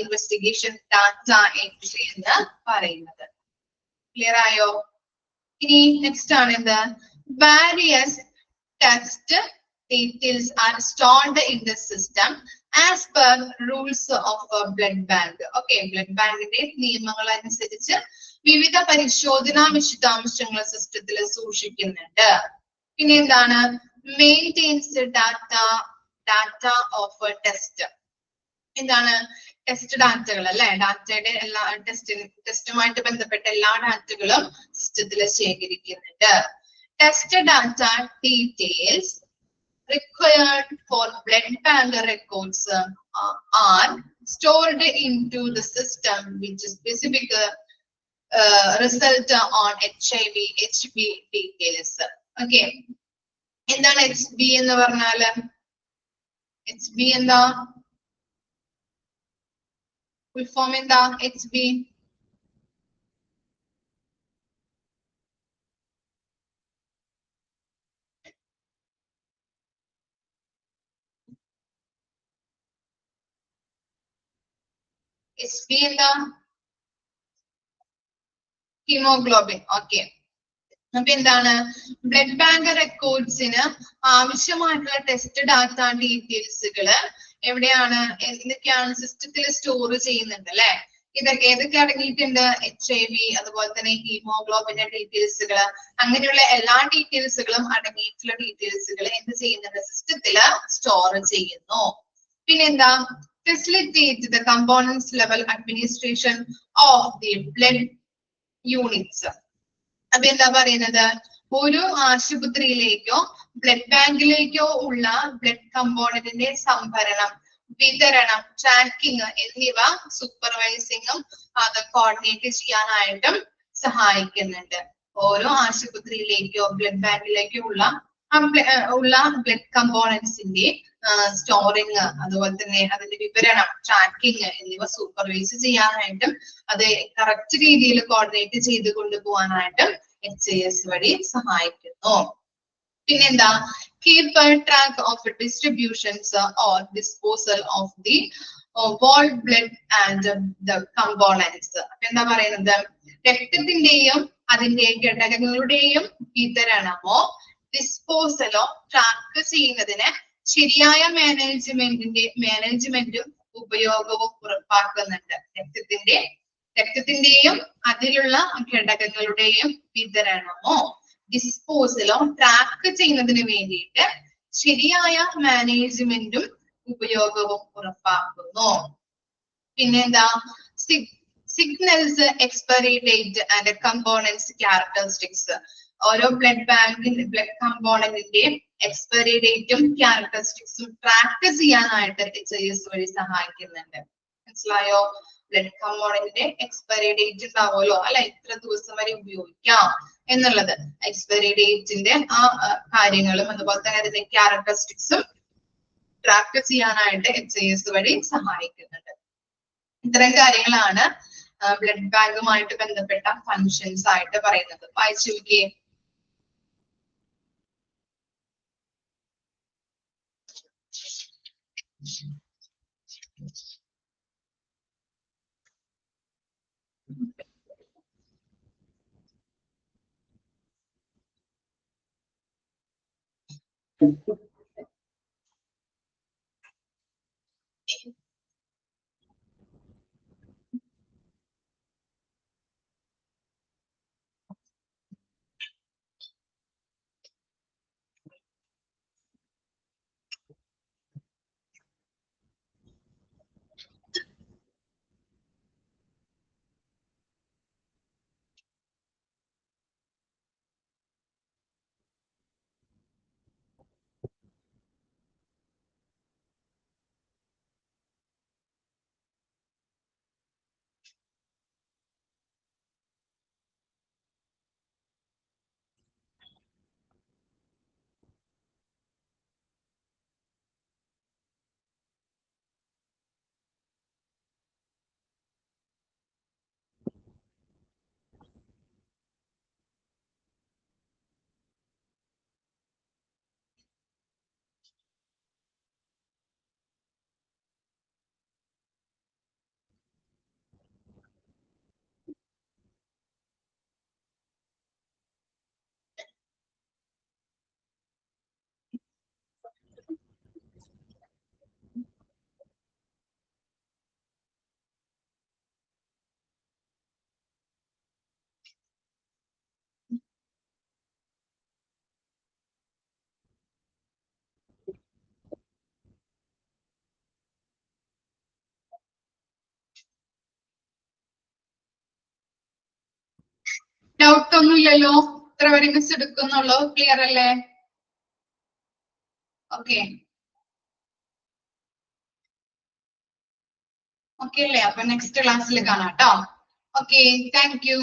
ഇൻവെസ്റ്റിഗേഷൻ ഡാറ്റ എൻട്രി എന്ന് പറയുന്നത്. ക്ലിയർ ആയോ? ഇനി നെക്സ്റ്റ് ആണ് എന്ത്? Various test details are stored in the system as per rules of a blood bank. Okay, blood bankന്റെ നിയമങ്ങൾ അനുസരിച്ച് വിവിധ പരിശോധനാ വിശദാംശങ്ങൾ സിസ്റ്റത്തിൽ സൂക്ഷിക്കുന്നുണ്ട്. പിന്നെ എന്താണ്? Maintains data of test. എന്താണ്? ടെസ്റ്റ് ഡാറ്റകൾ അല്ലെ, ഡാറ്റയുടെ എല്ലാ ടെസ്റ്റുമായിട്ട് ബന്ധപ്പെട്ട എല്ലാ ഡാറ്റകളും സിസ്റ്റത്തിൽ ശേഖരിക്കുന്നുണ്ട്. Test data details required for blood bank records are stored into the system which is specific result on HIV, HB details. Okay, എന്താണ് HB എന്ന് പറഞ്ഞാല്? HB എന്താ? ഫുൾ ഫോം എന്താ? HB HB എന്താ? ഹീമോഗ്ലോബിൻ. ഓക്കെ, അപ്പൊ എന്താണ്? ബ്ലഡ് ബാങ്ക് റെക്കോർഡ്സിന് ആവശ്യമായിട്ടുള്ള test data ഡീറ്റെയിൽസുകള് എവിടെയാണ്, എന്തൊക്കെയാണ് സിസ്റ്റത്തിൽ സ്റ്റോർ ചെയ്യുന്നുണ്ട് അല്ലെ. ഏതൊക്കെ അടങ്ങിയിട്ടുണ്ട്? HIV, അതുപോലെ തന്നെ ഹീമോഗ്ലോബിന്റെ ഡീറ്റെയിൽസുകള്, അങ്ങനെയുള്ള എല്ലാ ഡീറ്റെയിൽസുകളും അടങ്ങിയിട്ടുള്ള ഡീറ്റെയിൽസുകൾ എന്ത് ചെയ്യുന്നുണ്ട്? സിസ്റ്റത്തില് സ്റ്റോർ ചെയ്യുന്നു. പിന്നെന്താ? facilitate the components level administration of the blood units. അപ്പൊ എന്താ പറയുന്നത്? ഒരു ആശുപത്രിയിലേക്കോ ബ്ലഡ് ബാങ്കിലേക്കോ ഉള്ള ബ്ലഡ് കമ്പോണന്റിന്റെ സംഭരണം, വിതരണം, ട്രാക്കിംഗ് എന്നിവ സൂപ്പർവൈസിങ്ങും അത് കോർഡിനേറ്റ് ചെയ്യാനായിട്ടും സഹായിക്കുന്നുണ്ട്. ഓരോ ആശുപത്രിയിലേക്കോ ബ്ലഡ് ബാങ്കിലേക്കോ ഉള്ള ബ്ലഡ് കമ്പോണന്റ്സിന്റെ സ്റ്റോറിങ്, അതുപോലെ തന്നെ അതിന്റെ വിവരണം, ട്രാക്കിംഗ് എന്നിവ സൂപ്പർവൈസ് ചെയ്യാനായിട്ടും അത് കറക്റ്റ് രീതിയിൽ കോർഡിനേറ്റ് ചെയ്ത് കൊണ്ടുപോകാനായിട്ടും HIS വഴി സഹായിക്കുന്നു. പിന്നെന്താ? Keep track of distributions or disposal of the whole blood and the components. അപ്പൊ എന്താ പറയുന്നത്? രക്തത്തിന്റെയും അതിന്റെ ഘടകങ്ങളുടെയും വിതരണമോ ഡിസ്പോസലോ ട്രാക്ക് ചെയ്യുന്നതിന് ശരിയായ മാനേജ്മെന്റും ഉപയോഗവും ഉറപ്പാക്കുന്നുണ്ട്. രക്തത്തിന്റെയും അതിലുള്ള ഘടകങ്ങളുടെയും വിതരണമോ ഡിസ്പോസലോ ട്രാക്ക് ചെയ്യുന്നതിന് വേണ്ടിയിട്ട് ശരിയായ മാനേജ്മെന്റും ഉപയോഗവും ഉറപ്പാക്കുന്നു. പിന്നെന്താ, signals, expiry date and components characteristics. ഓരോ ബ്ലഡ് കമ്പോണന്റിന്റെ എക്സ്പയറി ഡേറ്റും ക്യാരക്ടറിസ്റ്റിക്സും ട്രാക്ക് ചെയ്യാനായിട്ട് HIS വഴി സഹായിക്കുന്നുണ്ട്. മനസ്സിലായോ? ബ്ലഡ് കമ്പോണന്റിന്റെ എക്സ്പയറി ഡേറ്റ് ഉണ്ടാവുമല്ലോ അല്ലെ, ഇത്ര ദിവസം വരെ ഉപയോഗിക്കാം എന്നുള്ളത്. എക്സ്പയറി ഡേറ്റിന്റെ ആ കാര്യങ്ങളും അതുപോലെ തന്നെ അതിന്റെ ക്യാരക്ടറിസ്റ്റിക്സും ട്രാക്ക് ചെയ്യാനായിട്ട് HIS വഴി സഹായിക്കുന്നുണ്ട്. ഇത്തരം കാര്യങ്ങളാണ് ബ്ലഡ് ബാങ്കുമായിട്ട് ബന്ധപ്പെട്ട ഫങ്ഷൻസ് ആയിട്ട് പറയുന്നത്. വായിച്ചു നോക്കിയേ. ഡൗട്ട് ഒന്നുമില്ലല്ലോ? ഇത്ര വരെ മിസ് എടുക്കുന്നുള്ളൂ. ക്ലിയർ അല്ലേ? ഓക്കെ ഓക്കെ അല്ലേ? അപ്പൊ നെക്സ്റ്റ് ക്ലാസ്സിൽ കാണാം കേട്ടോ. Okay, thank you.